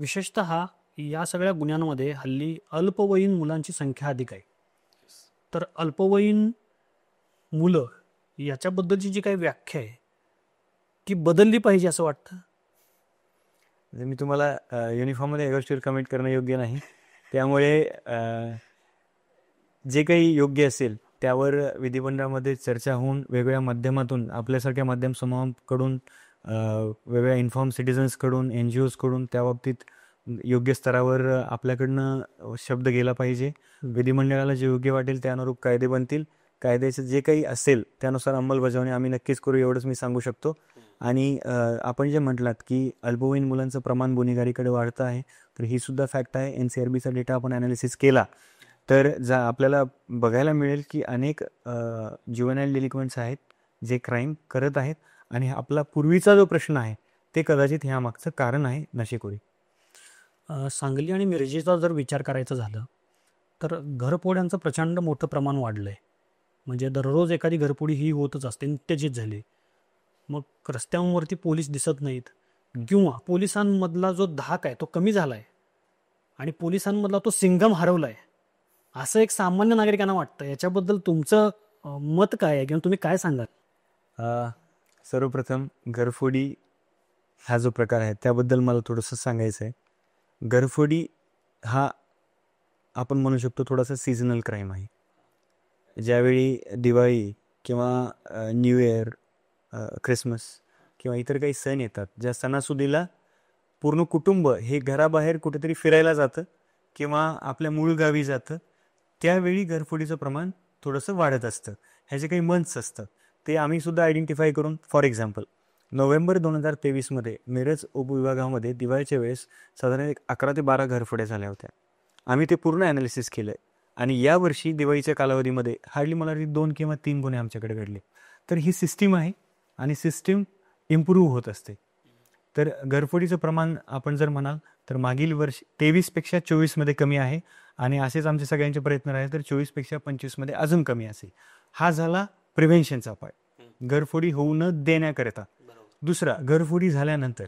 विशेषतः या सगळ्या गुन्ह्यांमध्ये हल्ली अल्पवयीन मुलांची संख्या अधिक आहे. तर अल्पवयीन मुलं याच्याबद्दलची जी काही व्याख्या आहे ती बदलली पाहिजे असं वाटतं. म्हणजे मी तुम्हाला युनिफॉर्ममध्ये या गोष्टीवर कमेंट करणं योग्य नाही. त्यामुळे जे काही योग्य असेल त्यावर विधिमंडळामध्ये चर्चा होऊन वेगवेगळ्या माध्यमातून आपल्यासारख्या माध्यम समूहांकडून, वेगवेगळ्या इन्फॉर्म सिटिझन्सकडून, NGOजकडून त्याबाबतीत योग्य स्तरावर आपल्याकडनं शब्द गेला पाहिजे. विधिमंडळाला जे योग्य वाटेल त्यानुरूप कायदे बनतील. कायद्याचं जे काही असेल त्यानुसार अंमलबजावणी आम्ही नक्कीच करू, एवढंच मी सांगू शकतो. आणि आपण जे म्हटलात की अल्पवयीन मुलांचं प्रमाण गुन्हेगारीकडे वाढतं आहे, तर ही सुद्धा फॅक्ट आहे. NCRBचा डेटा आपण ॲनालिसिस केला तर आपल्याला बघायला मिळेल की अनेक ज्युव्हेनाईल डिलिक्वंट्स आहेत जे क्राईम करत आहेत. आणि आपला पूर्वीचा जो प्रश्न आहे ते कदाचित ह्यामागचं कारण आहे नशेखोरी. सांगली आणि मिरजेचा जर विचार करायचा झालं तर घरफोड्यांचं प्रचंड मोठं प्रमाण वाढलं आहे. म्हणजे दररोज एखादी घरफोडी ही होतच असते, नित्याचीच झाली. मग रस्त्यांवरती पोलीस दिसत नाहीत किंवा पोलिसांमधला जो धाक आहे तो कमी झाला आहे आणि पोलिसांमधला तो सिंघम हरवला आहे असं एक सामान्य नागरिकांना वाटतं. याच्याबद्दल तुमचं मत काय आहे किंवा तुम्ही काय सांगाल? सर्वप्रथम घरफोडी हा जो प्रकार आहे त्याबद्दल मला थोडंसं सांगायचं आहे. घरफोडी हा आपण म्हणू शकतो थोडासा सीझनल क्राईम आहे. ज्यावेळी दिवाळी किंवा न्यू इयर, ख्रिसमस किंवा इतर काही सण येतात, ज्या सणासुदीला पूर्ण कुटुंब हे घराबाहेर कुठेतरी फिरायला जातं किंवा आपल्या मूळ गावी जातं, त्यावेळी घरफोडीचं प्रमाण थोडंसं वाढत असतं. ह्याचे काही मंथ्स असतात ते आम्हीसुद्धा आयडेंटिफाय करून, फॉर एक्झाम्पल नोव्हेंबर 2023मध्ये मिरज उपविभागामध्ये दिवाळीच्या वेळेस साधारण 11 ते 12 घरफोड्या झाल्या होत्या. आम्ही ते पूर्ण ॲनालिसिस केलं आहे. आणि यावर्षी दिवाळीच्या कालावधीमध्ये हार्डली मला 2 किंवा 3 गुन्हे आमच्याकडे घडले. तर ही सिस्टीम आहे आणि सिस्टीम इम्प्रूव्ह होत असते. तर घरफोडीचं प्रमाण आपण जर म्हणाल तर मागील वर्षी 23पेक्षा 24मध्ये कमी आहे आणि असेच आमचे सगळ्यांचे प्रयत्न राहिले तर 24पेक्षा 25मध्ये अजून कमी असेल. हा झाला प्रिव्हेन्शनचा पार्ट, घरफोडी होऊ न देण्याकरिता. दुसरा, घरफोडी झाल्यानंतर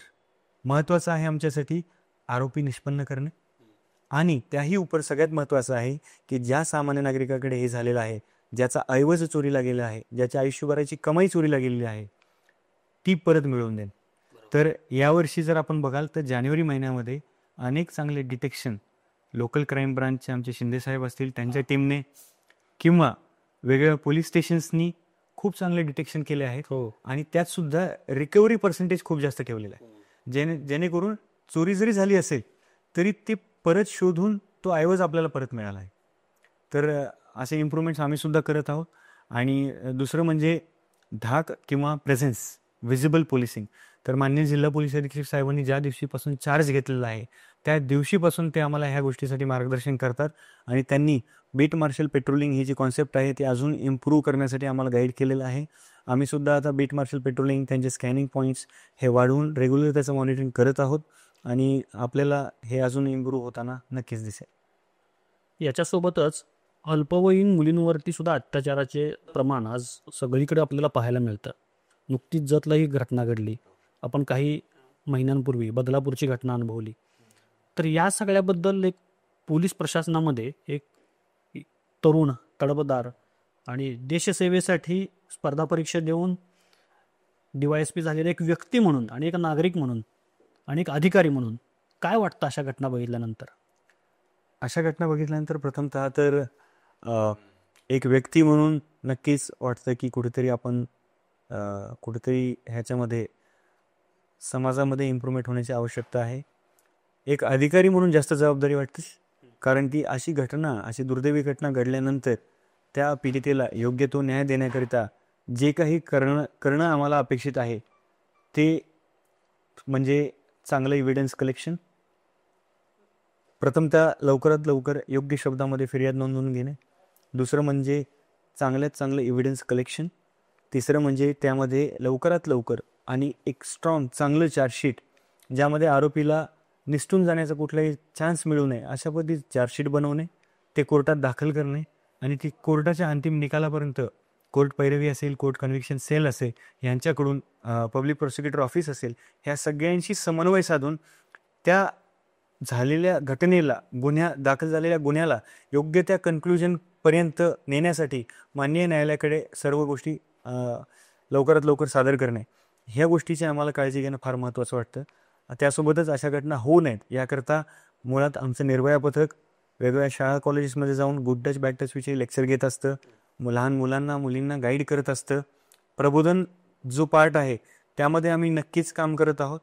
महत्त्वाचं आहे आमच्यासाठी आरोपी निष्पन्न करणे. आणि त्याही उपर सगळ्यात महत्त्वाचं आहे की ज्या सामान्य नागरिकाकडे हे झालेलं आहे, ज्याचा ऐवज चोरीला गेला आहे, ज्याच्या आयुष्यभराची कमाई चोरीला गेलेली आहे, ती परत मिळवून देईन. तर यावर्षी जर आपण बघाल तर जानेवारी महिन्यामध्ये अनेक चांगले डिटेक्शन लोकल क्राईम ब्रांचचे आमचे शिंदेसाहेब असतील त्यांच्या टीमने किंवा वेगवेगळ्या पोलीस स्टेशन्सनी खूप चांगले डिटेक्शन केले आहेत. हो. आणि त्यात सुद्धा रिकव्हरी पर्सेंटेज खूप जास्त ठेवलेला आहे, जेणेकरून चोरी जरी झाली असेल तरी ते परत शोधून तो ऐवज आपल्याला परत मिळाला आहे. तर असे इम्प्रूव्हमेंट्स आम्ही सुद्धा करत आहोत. आणि दुसरं म्हणजे धाक किंवा प्रेझेन्स व्हिजिबल पोलिसिंग. तर माननीय जिल्हा पोलीस अधीक्षक साहेबांनी ज्या दिवशीपासून चार्ज घेतलेला आहे त्या दिवशीपासून ते आम्हाला ह्या गोष्टीसाठी मार्गदर्शन करतात आणि त्यांनी बीट मार्शल पेट्रोलिंग ही जी कॉन्सेप्ट आहे ती अजून इम्प्रूव्ह करण्यासाठी आम्हाला गाईड केलेलं आहे. आम्ही सुद्धा आता बीट मार्शल पेट्रोलिंग त्यांचे स्कॅनिंग पॉईंट्स हे वाढवून रेग्युलर त्याचं मॉनिटरिंग करत आहोत आणि आपल्याला हे अजून इम्प्रूव्ह होताना नक्कीच दिसेल. याच्यासोबतच अल्पवयीन मुलींवरती सुद्धा अत्याचाराचे प्रमाण आज सगळीकडे आपल्याला पाहायला मिळतं. नुकतीच जतला ही घटना घडली, आपण काही महिन्यांपूर्वी बदलापूरची घटना अनुभवली. तर या सगळ्याबद्दल एक पोलीस प्रशासनामध्ये एक तरुण तडफदार आणि देशसेवेसाठी स्पर्धा परीक्षा देऊन DYSP झालेला एक व्यक्ती म्हणून आणि एक नागरिक म्हणून आणि एक अधिकारी म्हणून काय वाटतं अशा घटना बघितल्यानंतर? अशा घटना बघितल्यानंतर प्रथमतः तर एक व्यक्ती म्हणून नक्कीच वाटतं की कुठेतरी आपण कुठेतरी ह्याच्यामध्ये समाजामध्ये इम्प्रूव्हमेंट होण्याची आवश्यकता आहे. एक अधिकारी म्हणून जास्त जबाबदारी वाटते, कारण ती अशी घटना, अशी दुर्दैवी घटना घडल्यानंतर त्या पीडितेला योग्य तो न्याय देण्याकरिता जे काही करणं आम्हाला अपेक्षित आहे ते म्हणजे चांगलं इव्हिडन्स कलेक्शन, प्रथमतः लवकरात लवकर योग्य शब्दामध्ये फिर्याद नोंदवून घेणे, दुसरं म्हणजे चांगल्यात चांगलं इव्हिडन्स कलेक्शन, तिसरं म्हणजे त्यामध्ये लवकरात लवकर आणि एक स्ट्रॉंग चांगलं चार्जशीट ज्यामध्ये आरोपीला निसटून जाण्याचा कुठलाही चान्स मिळू नये अशा पद्धतीत चार्जशीट बनवणे, ते कोर्टात दाखल करणे आणि ती कोर्टाच्या अंतिम निकालापर्यंत कोर्ट पैरवी असेल, कोर्ट कन्व्हिक्शन सेल असेल, यांच्याकडून पब्लिक प्रोसिक्युटर ऑफिस असेल, ह्या सगळ्यांशी समन्वय साधून त्या झालेल्या घटनेला, दाखल झालेल्या गुन्ह्याला योग्य त्या कन्क्लुजनपर्यंत नेण्यासाठी माननीय न्यायालयाकडे सर्व गोष्टी लवकरात लवकर सादर करणे, ह्या गोष्टीची आम्हाला काळजी घेणं फार महत्त्वाचं वाटतं. त्यासोबतच अशा घटना होऊ नयेत याकरता मुळात आमचं निर्भया पथक वेगवेगळ्या शाळा कॉलेजेसमध्ये जाऊन गुड टच बॅड टचविषयी लेक्चर घेत असतं, लहान मुलांना मुलींना गाईड करत असतं. प्रबोधन जो पार्ट आहे त्यामध्ये आम्ही नक्कीच काम करत आहोत.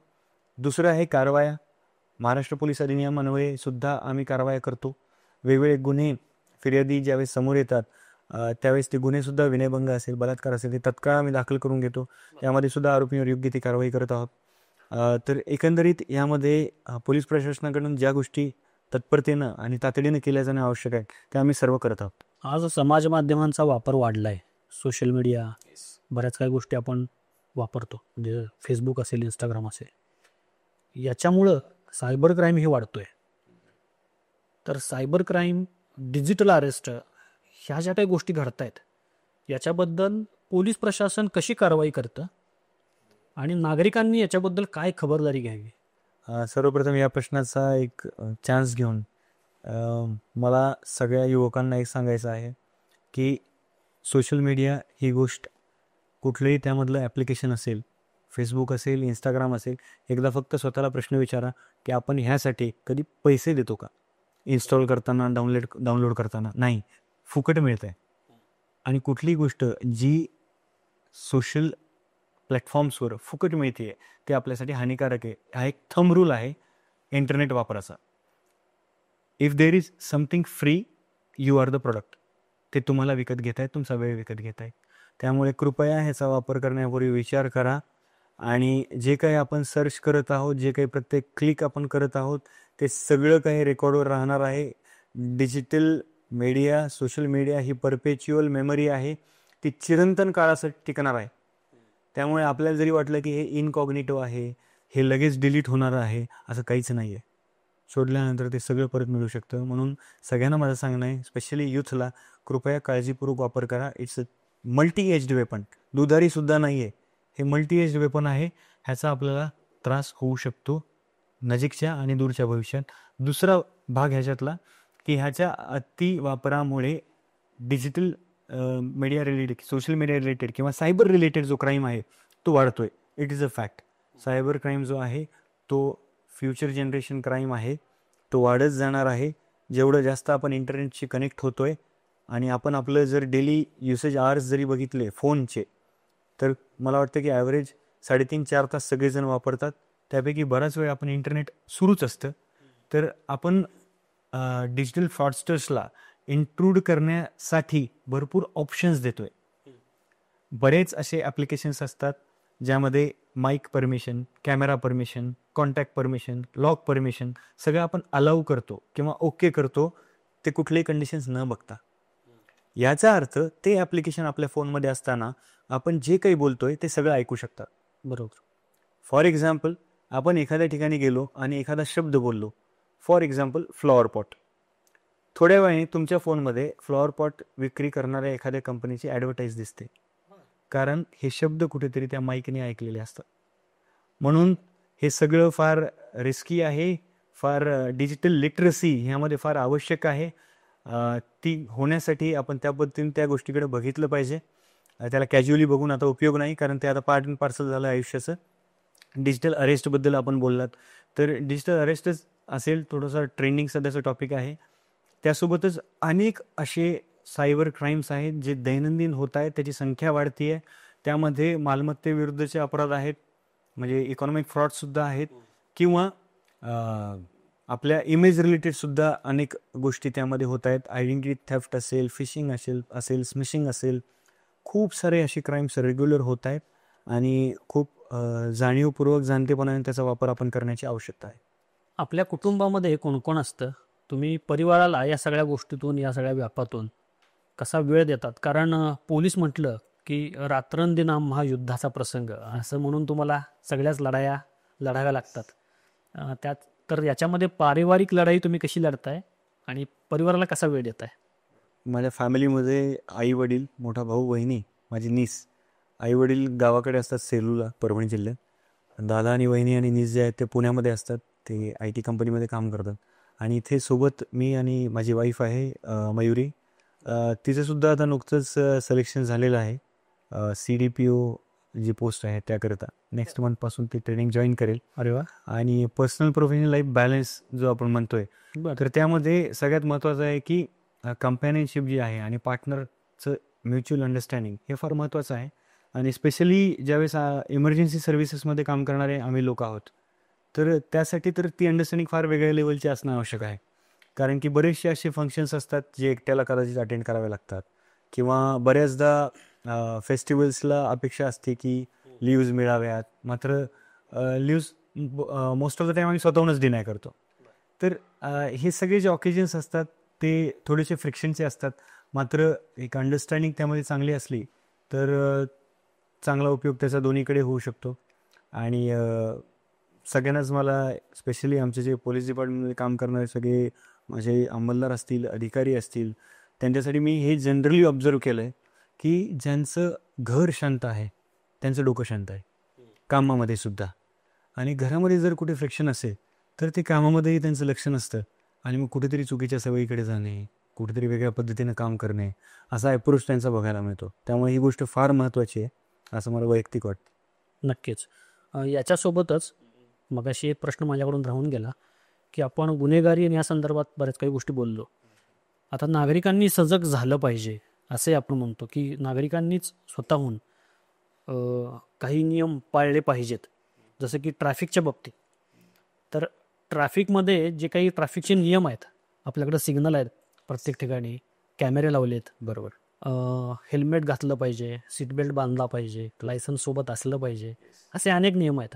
दुसरं आहे कारवाया. महाराष्ट्र पोलीस अधिनियमान्वये सुद्धा आम्ही कारवाया करतो. वेगवेगळे गुन्हे फिर्यादी ज्यावेळेस समोर येतात त्यावेळेस ते गुन्हेसुद्धा विनयभंग असेल, बलात्कार असेल, ते तत्काळ आम्ही दाखल करून घेतो. यामध्ये सुद्धा आरोपींवर योग्य ती कारवाई करत आहोत. तर एकंदरीत यामध्ये पोलीस प्रशासनाकडून ज्या गोष्टी तत्परतेनं आणि तातडीनं केल्या जाणं आवश्यक आहे त्या आम्ही सर्व करत आहोत. आज समाज माध्यमांचा वापर वाढला आहे. सोशल मीडिया, बऱ्याच काही गोष्टी आपण वापरतो, म्हणजे फेसबुक असेल, इंस्टाग्राम असेल. याच्यामुळं सायबर क्राईम हे वाढतोय. तर सायबर क्राईम, डिजिटल अरेस्ट, ह्या ज्या काही गोष्टी घडत आहेत याच्याबद्दल पोलीस प्रशासन कशी कारवाई करतं आणि नागरिकांनी याच्याबद्दल काय खबरदारी घ्यावी? सर्वप्रथम या प्रश्नाचा एक चान्स घेऊन मला सगळ्या युवकांना एक सांगायचं आहे की सोशल मीडिया ही गोष्ट, कुठलंही त्यामधलं ॲप्लिकेशन असेल, फेसबुक असेल, इंस्टाग्राम असेल, एकदा फक्त स्वतःला प्रश्न विचारा की आपण ह्यासाठी कधी पैसे देतो का? इन्स्टॉल करताना, डाउनलोड करताना नाही, फुकट मिळतं आहे. आणि कुठलीही गोष्ट जी सोशल प्लॅटफॉर्म्सवर फुकट मिळते आहे ते आपल्यासाठी हानिकारक आहे. हा एक थंब रूल आहे इंटरनेट वापराचा. If there is something free, you are the product. ते तुम्हाला विकत घेत आहेत, तुमचा वेळ विकत घेत आहेत. त्यामुळे कृपया ह्याचा वापर करण्यापूर्वी विचार करा आणि जे काही आपण सर्च करत आहोत, जे काही प्रत्येक क्लिक आपण करत आहोत ते सगळं काही रेकॉर्डवर राहणार आहे. डिजिटल मीडिया, सोशल मीडिया ही परपेच्युअल मेमरी आहे, ती चिरंतन काळासाठी टिकणार आहे. त्यामुळे आपल्याला जरी वाटलं की हे इनकॉग्निटो आहे, हे लगेच डिलीट होणार आहे, असं काहीच नाही आहे. सोडल्यानंतर ते सगळं परत मिळू शकतं. म्हणून सगळ्यांना माझं सांगणं आहे, स्पेशली यूथला, कृपया काळजीपूर्वक वापर करा. It's a multi edged weapon. दुधारीसुद्धा नाही आहे, हे मल्टी एज्ड वेपन आहे. ह्याचा आपल्याला त्रास होऊ शकतो नजीकच्या आणि दूरच्या भविष्यात. दुसरा भाग ह्याच्यातला की ह्याच्या अति वापरामुळे digital media related, social media related किंवा सायबर रिलेटेड जो क्राईम आहे तो वाढतोय. It is a fact. Cyber crime जो आहे तो फ्युचर जनरेशन क्राईम आहे, तो वाढत जाणार आहे. जेवढं जास्त आपण इंटरनेटशी कनेक्ट होतोय आणि आपण आपलं जर डेली युसेज आवर्स जरी बघितले फोनचे, तर मला वाटतं की ॲव्हरेज 3.5-4 तास सगळेजण वापरतात. त्यापैकी बराच वेळ आपण इंटरनेट सुरूच असतं. तर आपण डिजिटल फ्रॉडस्टर्सला इंट्रूड करण्यासाठी भरपूर ऑप्शन्स देतोय. बरेच असे ॲप्लिकेशन्स असतात ज्यामध्ये mic permission, camera permission, contact permission, lock permission सगळं आपण अलाउ करतो किंवा ओके करतो, ते कुठलेही कंडिशन्स न बघता. याचा अर्थ ते ॲप्लिकेशन आपल्या फोनमध्ये असताना आपण जे काही बोलतोय ते सगळं ऐकू शकतात. बरोबर. फॉर एक्झाम्पल, आपण एखाद्या ठिकाणी गेलो आणि एखादा शब्द बोललो, फॉर एक्झाम्पल फ्लॉवर पॉट, थोड्या वेळाने तुमच्या फोनमध्ये फ्लॉवर पॉट विक्री करणाऱ्या एखाद्या कंपनीची ॲडव्हर्टाईज दिसते, कारण हे शब्द कुठेतरी त्या माईकने ऐकलेले असतात. म्हणून हे सगळं फार रिस्की आहे, फार डिजिटल लिटरसी ह्यामध्ये फार आवश्यक आहे. ती होण्यासाठी आपण त्या पद्धतीने त्या गोष्टीकडे बघितलं पाहिजे. त्याला कॅज्युअली बघून आता उपयोग नाही, कारण ते आता पार्ट अँड पार्सल झालं आयुष्याचं. डिजिटल अरेस्टबद्दल आपण बोललात, तर डिजिटल अरेस्टच असेल थोडंसं ट्रेंडिंग सध्याचं टॉपिक आहे. त्यासोबतच अनेक असे सायबर क्राईम्स आहेत जे दैनंदिन होत आहेत, त्याची संख्या वाढती आहे. त्यामध्ये मालमत्तेविरुद्धचे अपराध आहेत, म्हणजे इकॉनॉमिक फ्रॉडसुद्धा आहेत, किंवा आपल्या इमेज रिलेटेडसुद्धा अनेक गोष्टी त्यामध्ये होत आहेत. आयडेंटिटी थेफ्ट असेल, फिशिंग असेल, स्मिशिंग असेल, खूप सारे असे क्राईम्स रेग्युलर होत आहेत आणि खूप जाणीवपूर्वक, जाणतेपणाने त्याचा वापर आपण करण्याची आवश्यकता आहे. आपल्या कुटुंबामध्ये कोण कोण असतं? तुम्ही परिवाराला या सगळ्या गोष्टीतून, या सगळ्या व्यापातून कसा वेळ देतात? कारण पोलीस म्हटलं की रात्रंदिनाम हा युद्धाचा प्रसंग असं म्हणून तुम्हाला सगळ्याच लढाया लढाव्या लागतात. त्यात तर याच्यामध्ये पारिवारिक लढाई तुम्ही कशी लढताय आणि परिवाराला कसा वेळ देताय? माझ्या फॅमिलीमध्ये आई वडील, मोठा भाऊ, वहिनी, माझी नीस. आई वडील गावाकडे असतात, सेलूला, परभणी जिल्ह्यात. दादा आणि वहिनी आणि नीस जे आहेत ते पुण्यामध्ये असतात, ते IT कंपनीमध्ये काम करतात. आणि इथे सोबत मी आणि माझी वाईफ आहे मयुरी. तिचंसुद्धा आता नुकतंच सिलेक्शन झालेलं आहे CDPO जी पोस्ट आहे त्याकरता. नेक्स्ट मंथपासून ती ट्रेनिंग जॉईन करेल. अरे वा. आणि पर्सनल प्रोफेशनल लाईफ बॅलन्स जो आपण म्हणतोय, तर त्यामध्ये सगळ्यात महत्त्वाचं आहे की कंपॅनियनशिप जी आहे आणि पार्टनरचं म्युच्युअल अंडरस्टँडिंग हे फार महत्त्वाचं आहे. आणि स्पेशली ज्यावेळेस इमर्जन्सी सर्व्हिसेसमध्ये काम करणारे आम्ही लोक आहोत, तर त्यासाठी तर ती अंडरस्टँडिंग फार वेगळ्या लेवलची असणं आवश्यक आहे. कारण की बरेचसे असे फंक्शन्स असतात जे एकट्याला कदाचित अटेंड करावे लागतात, किंवा बऱ्याचदा फेस्टिवल्सला अपेक्षा असते की लीव्ज मिळाव्यात, मात्र leaves most of the time आम्ही स्वतःहूनच डिनाय करतो. तर हे सगळे जे ऑकेजन्स असतात ते थोडेसे फ्रिक्शनचे असतात. मात्र एक अंडरस्टँडिंग त्यामध्ये चांगली असली तर चांगला उपयोग त्याचा दोन्हीकडे होऊ शकतो. आणि सगळ्यांनाच मला, स्पेशली आमचे जे पोलीस डिपार्टमेंटमध्ये काम करणारे सगळे माझे अंमलदार असतील, अधिकारी असतील, त्यांच्यासाठी मी हे जनरली ऑब्झर्व केलं आहे की ज्यांचं घर शांत आहे त्यांचं डोकं शांत आहे, कामामध्ये सुद्धा. आणि घरामध्ये जर कुठे फ्रिक्शन असेल तर ते कामामध्येही त्यांचं लक्ष नसतं आणि मग कुठेतरी चुकीच्या सवयीकडे जाणे, कुठेतरी वेगळ्या पद्धतीनं काम करणे, असा अप्रोच त्यांचा बघायला मिळतो. त्यामुळे ही गोष्ट फार महत्त्वाची आहे असं मला वैयक्तिक वाटतं. नक्कीच. याच्यासोबतच मगाशी एक प्रश्न माझ्याकडून राहून गेला की आपण गुन्हेगारी आणि या संदर्भात बऱ्याच काही गोष्टी बोललो. आता नागरिकांनी सजग झालं पाहिजे असे आपण म्हणतो की नागरिकांनीच स्वतःहून काही नियम पाळले पाहिजेत, जसं की ट्रॅफिकच्या बाबतीत. तर ट्रॅफिकमध्ये जे काही ट्रॅफिकचे नियम आहेत, आपल्याकडे सिग्नल आहेत प्रत्येक ठिकाणी, कॅमेरे लावलेत, बरोबर. हेल्मेट घातलं पाहिजे, सीट बेल्ट बांधला पाहिजे, लायसन्स सोबत असलं पाहिजे, असे अनेक नियम आहेत.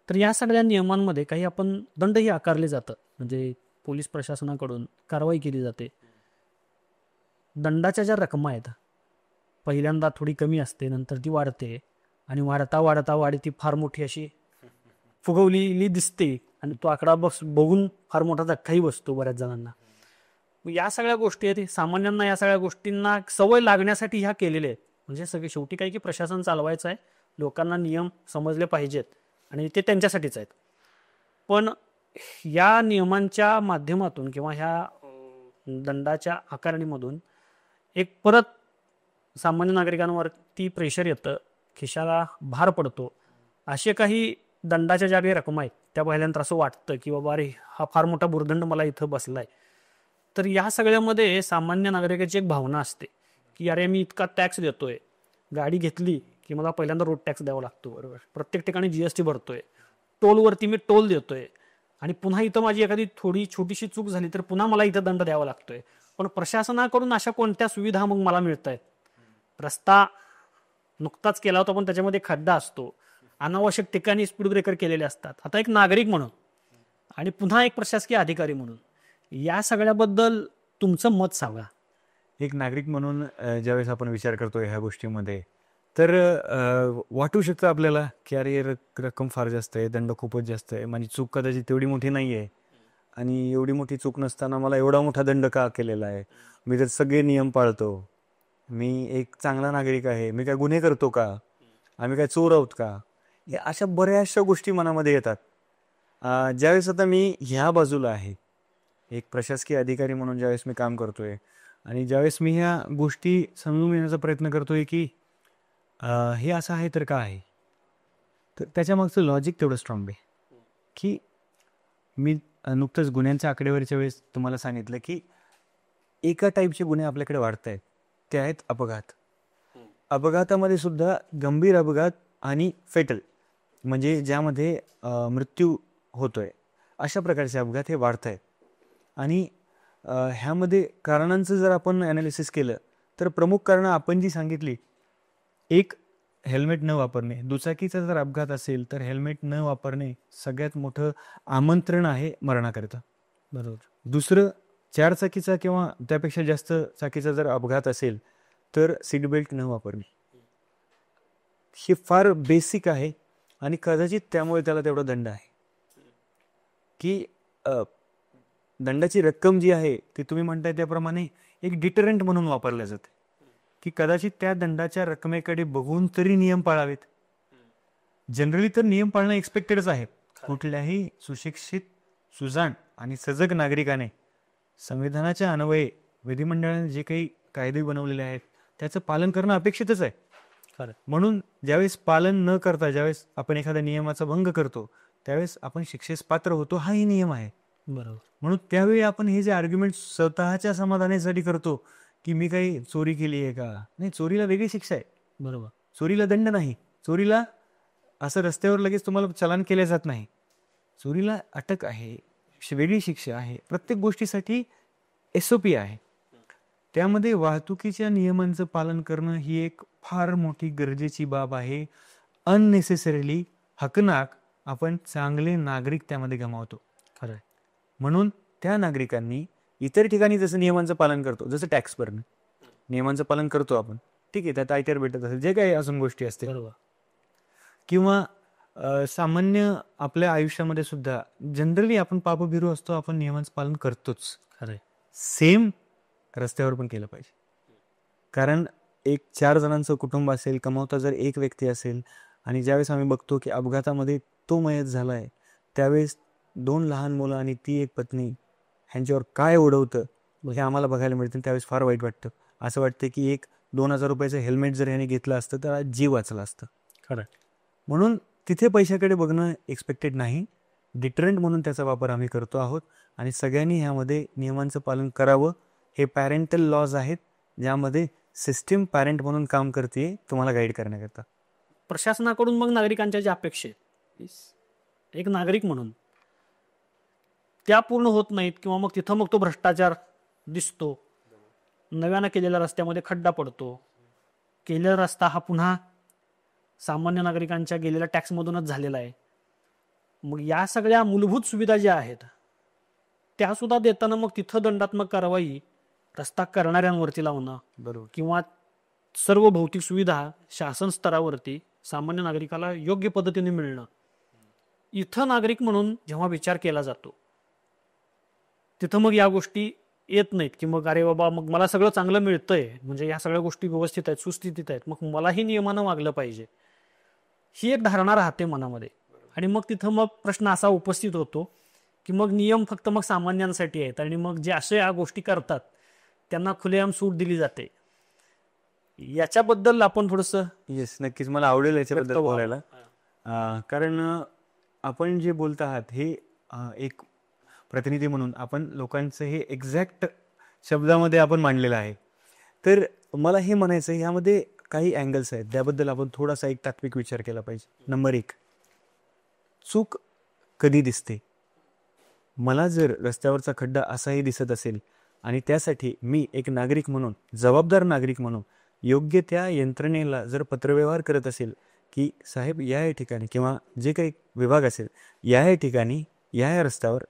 तर या सगळ्या नियमांमध्ये काही आपण दंडही आकारले जातं, म्हणजे पोलीस प्रशासनाकडून कारवाई केली जाते. दंडाच्या ज्या रकमा आहेत, पहिल्यांदा थोडी कमी असते, नंतर ती वाढते आणि वाढता ती फार मोठी अशी फुगवलेली दिसते आणि तो आकडा बघून फार मोठा धक्काही बसतो बऱ्याच जणांना. या सगळ्या गोष्टी आहेत, सामान्यांना या सगळ्या गोष्टींना सवय लागण्यासाठी ह्या केलेल्या आहेत. म्हणजे सगळे शेवटी काही की प्रशासन चालवायचं आहे, लोकांना नियम समजले पाहिजेत आणि ते त्यांच्यासाठीच आहेत. पण या नियमांच्या माध्यमातून किंवा ह्या दंडाच्या आकारणीमधून एक परत सामान्य नागरिकांवरती प्रेशर येतं, खिशाला भार पडतो. असे काही दंडाच्या ज्या काही रकमा आहेत त्या पहिल्यांदा असं वाटतं की बाबा अरे हा फार मोठा भुर्दंड मला इथं बसलाय. तर या सगळ्यामध्ये सामान्य नागरिकाची एक भावना असते की अरे मी इतका टॅक्स देतोय, गाडी घेतली की मला पहिल्यांदा रोड टॅक्स द्यावा लागतो, बरोबर, प्रत्येक ठिकाणी जीएसटी भरतोय, टोलवरती मी टोल देतोय, आणि पुन्हा इथं माझी एखादी थोडी छोटीशी चूक झाली तर पुन्हा मला इथं दंड द्यावा लागतोय. पण प्रशासनाकडून अशा कोणत्या सुविधा मग मला मिळत आहेत? रस्ता नुकताच केला होता पण त्याच्यामध्ये खड्डा असतो, अनावश्यक ठिकाणी स्पीड ब्रेकर केलेले असतात. आता एक नागरिक म्हणून आणि पुन्हा एक प्रशासकीय अधिकारी म्हणून या सगळ्याबद्दल तुमचं मत सांगा. एक नागरिक म्हणून ज्यावेळेस आपण विचार करतोय ह्या गोष्टीमध्ये, तर वाटू शकतं आपल्याला की अरे रक्कम फार जास्त आहे, दंड खूपच जास्त आहे, माझी चूक कदाचित तेवढी मोठी नाही आहे, आणि एवढी मोठी चूक नसताना मला एवढा मोठा दंड का केलेला आहे? मी तर सगळे नियम पाळतो, मी एक चांगला नागरिक आहे, मी काय गुन्हे करतो का? आम्ही काय चोर आहोत का? या अशा बऱ्याचशा गोष्टी मनामध्ये येतात. ज्यावेळेस आता मी ह्या बाजूला आहे, एक प्रशासकीय अधिकारी म्हणून ज्यावेळेस मी काम करतोय, आणि ज्यावेळेस मी ह्या गोष्टी समजून घेण्याचा प्रयत्न करतोय की हे असं आहे तर का आहे, तर त्याच्यामागचं लॉजिक तेवढं स्ट्रॉंग आहे की मी नुकतंच गुन्ह्यांच्या आकडेवारीच्या वेळेस तुम्हाला सांगितलं की एका टाईपचे गुन्हे आपल्याकडे वाढत आहेत, ते आहेत अपघात. अपघातामध्ये सुद्धा गंभीर अपघात आणि फेटल, म्हणजे ज्यामध्ये मृत्यू होतोय, अशा प्रकारचे अपघात हे वाढत आहेत. आणि ह्यामध्ये कारणांचं जर आपण ॲनालिसिस केलं तर प्रमुख कारणं आपण जी सांगितली, एक हेल्मेट न वापरणे, दुचाकीचा जर अपघात असेल तर हेल्मेट न वापरणे सगळ्यात मोठं आमंत्रण आहे मरणाकरिता, बरोबर. दुसरं, 4 चाकीचा किंवा त्यापेक्षा जास्त चाकीचा जर अपघात असेल तर सीट बेल्ट न वापरणे, हे फार बेसिक आहे. आणि कदाचित त्यामुळे त्याला तेवढा दंड आहे की दंडाची रक्कम जी आहे ती तुम्ही म्हणताय त्याप्रमाणे एक डिटरंट म्हणून वापरल्या जाते, की कदाचित त्या दंडाच्या रकमेकडे बघून तरी नियम पाळावेत. जनरली तर नियम पाळणं एक्सपेक्टेडच आहे. कुठल्याही सुशिक्षित, सुजाण आणि सजग नागरिकाने संविधानाच्या अन्वये विधिमंडळाने जे काही कायदे बनवलेले आहेत त्याचं पालन करणं अपेक्षितच आहे. म्हणून ज्यावेळेस पालन न करता ज्यावेळेस आपण एखाद्या नियमाचा भंग करतो त्यावेळेस आपण शिक्षेस पात्र होतो, हाही नियम आहे, बरोबर. म्हणून त्यावेळी आपण हे जे आर्ग्युमेंट स्वतःच्या समाधानासाठी करतो की मी काही चोरी केली आहे का, नाही, चोरीला वेगळी शिक्षा आहे, बरोबर. चोरीला दंड नाही, चोरीला असं रस्त्यावर लगेच तुम्हाला चलान केलं जात नाही, चोरीला अटक आहे, वेगळी शिक्षा आहे, प्रत्येक गोष्टीसाठी SOP आहे. त्यामध्ये वाहतुकीच्या नियमांचं पालन करणं ही एक फार मोठी गरजेची बाब आहे. अननेसेसरीली हकनाक आपण चांगले नागरिक त्यामध्ये गमावतो, खरं. म्हणून त्या नागरिकांनी इतर ठिकाणी जसं नियमांचं पालन करतो, जसं टॅक्स भरणं, नियमांचं पालन करतो आपण, ठीक आहे, त्यात आयटीआर भेटत असेल, जे काही अजून गोष्टी असतील, बरोबर. किंवा सामान्य आपल्या आयुष्यामध्ये सुद्धा जनरली आपण पापभिरू असतो, आपण नियमांचं पालन करतोच, खरं. सेम रस्त्यावर पण केलं पाहिजे. कारण एक 4 जणांचं कुटुंब असेल, कमावता जर एक व्यक्ती असेल, आणि ज्यावेळेस आम्ही बघतो की अपघातामध्ये तो मयत झाला आहे, त्यावेळेस 2 लहान मुलं आणि ती एक पत्नी ह्यांच्यावर काय ओढवतं हे आम्हाला बघायला मिळतं. त्यावेळेस फार वाईट वाटतं. असं वाटतं की एक 2,000 रुपयाचं हेल्मेट जर ह्याने घेतलं असतं तर आज जीव वाचला असतं, खरं. म्हणून तिथे पैशाकडे बघणं एक्सपेक्टेड नाही, डिटरंट म्हणून त्याचा वापर आम्ही करतो आहोत. आणि सगळ्यांनी ह्यामध्ये नियमांचं पालन करावं. हे पॅरेंटल लॉज आहेत ज्यामध्ये सिस्टीम पॅरेंट म्हणून काम करते तुम्हाला गाईड करण्याकरता. प्रशासनाकडून मग नागरिकांच्या ज्या अपेक्षा आहेत, एक नागरिक म्हणून त्या पूर्ण होत नाहीत, किंवा मग तिथं मग तो भ्रष्टाचार दिसतो, नव्यानं केलेल्या रस्त्यामध्ये खड्डा पडतो, केलेला रस्ता हा पुन्हा सामान्य नागरिकांच्या गेलेल्या टॅक्समधूनच झालेला आहे. मग या सगळ्या मूलभूत सुविधा ज्या आहेत त्या सुद्धा देताना मग तिथं दंडात्मक कारवाई रस्ता करणाऱ्यांवरती लावणं, बरोबर, किंवा सर्व भौतिक सुविधा शासन स्तरावरती सामान्य नागरिकाला योग्य पद्धतीने मिळणं, इथं नागरिक म्हणून जेव्हा विचार केला जातो तिथं मग या गोष्टी येत नाहीत, की मग अरे बाबा मग मला सगळं चांगलं मिळतंय, म्हणजे या सगळ्या गोष्टी व्यवस्थित आहेत, सुस्थितीत आहेत, मग मलाही नियमानं वागलं पाहिजे, ही एक धारणा राहते मनामध्ये. आणि मग तिथं मग प्रश्न असा उपस्थित होतो की मग नियम फक्त मग सामान्यांसाठी आहेत आणि मग जे अशा या गोष्टी करतात त्यांना खुलेआम सूट दिली जाते. याच्याबद्दल आपण थोडंसं येस, नक्कीच मला आवडेल याच्याबद्दल व्यक्त बोलायला. व्हावं. कारण आपण जे बोलत आहात हे एक प्रतिनिधी म्हणून आपण लोकांचं हे एक्झॅक्ट शब्दामध्ये आपण मांडलेलं आहे. तर मला हे म्हणायचं आहे, ह्यामध्ये काही अँगल्स आहेत, त्याबद्दल आपण थोडासा एक तात्विक विचार केला पाहिजे. नंबर 1, चूक कधी दिसते? मला जर रस्त्यावरचा खड्डा असाही दिसत असेल आणि त्यासाठी मी एक नागरिक म्हणून, जबाबदार नागरिक म्हणून योग्य त्या यंत्रणेला जर पत्रव्यवहार करत असेल की साहेब या ठिकाणी, किंवा जे काही विभाग असेल या ठिकाणी या रस्त्यावर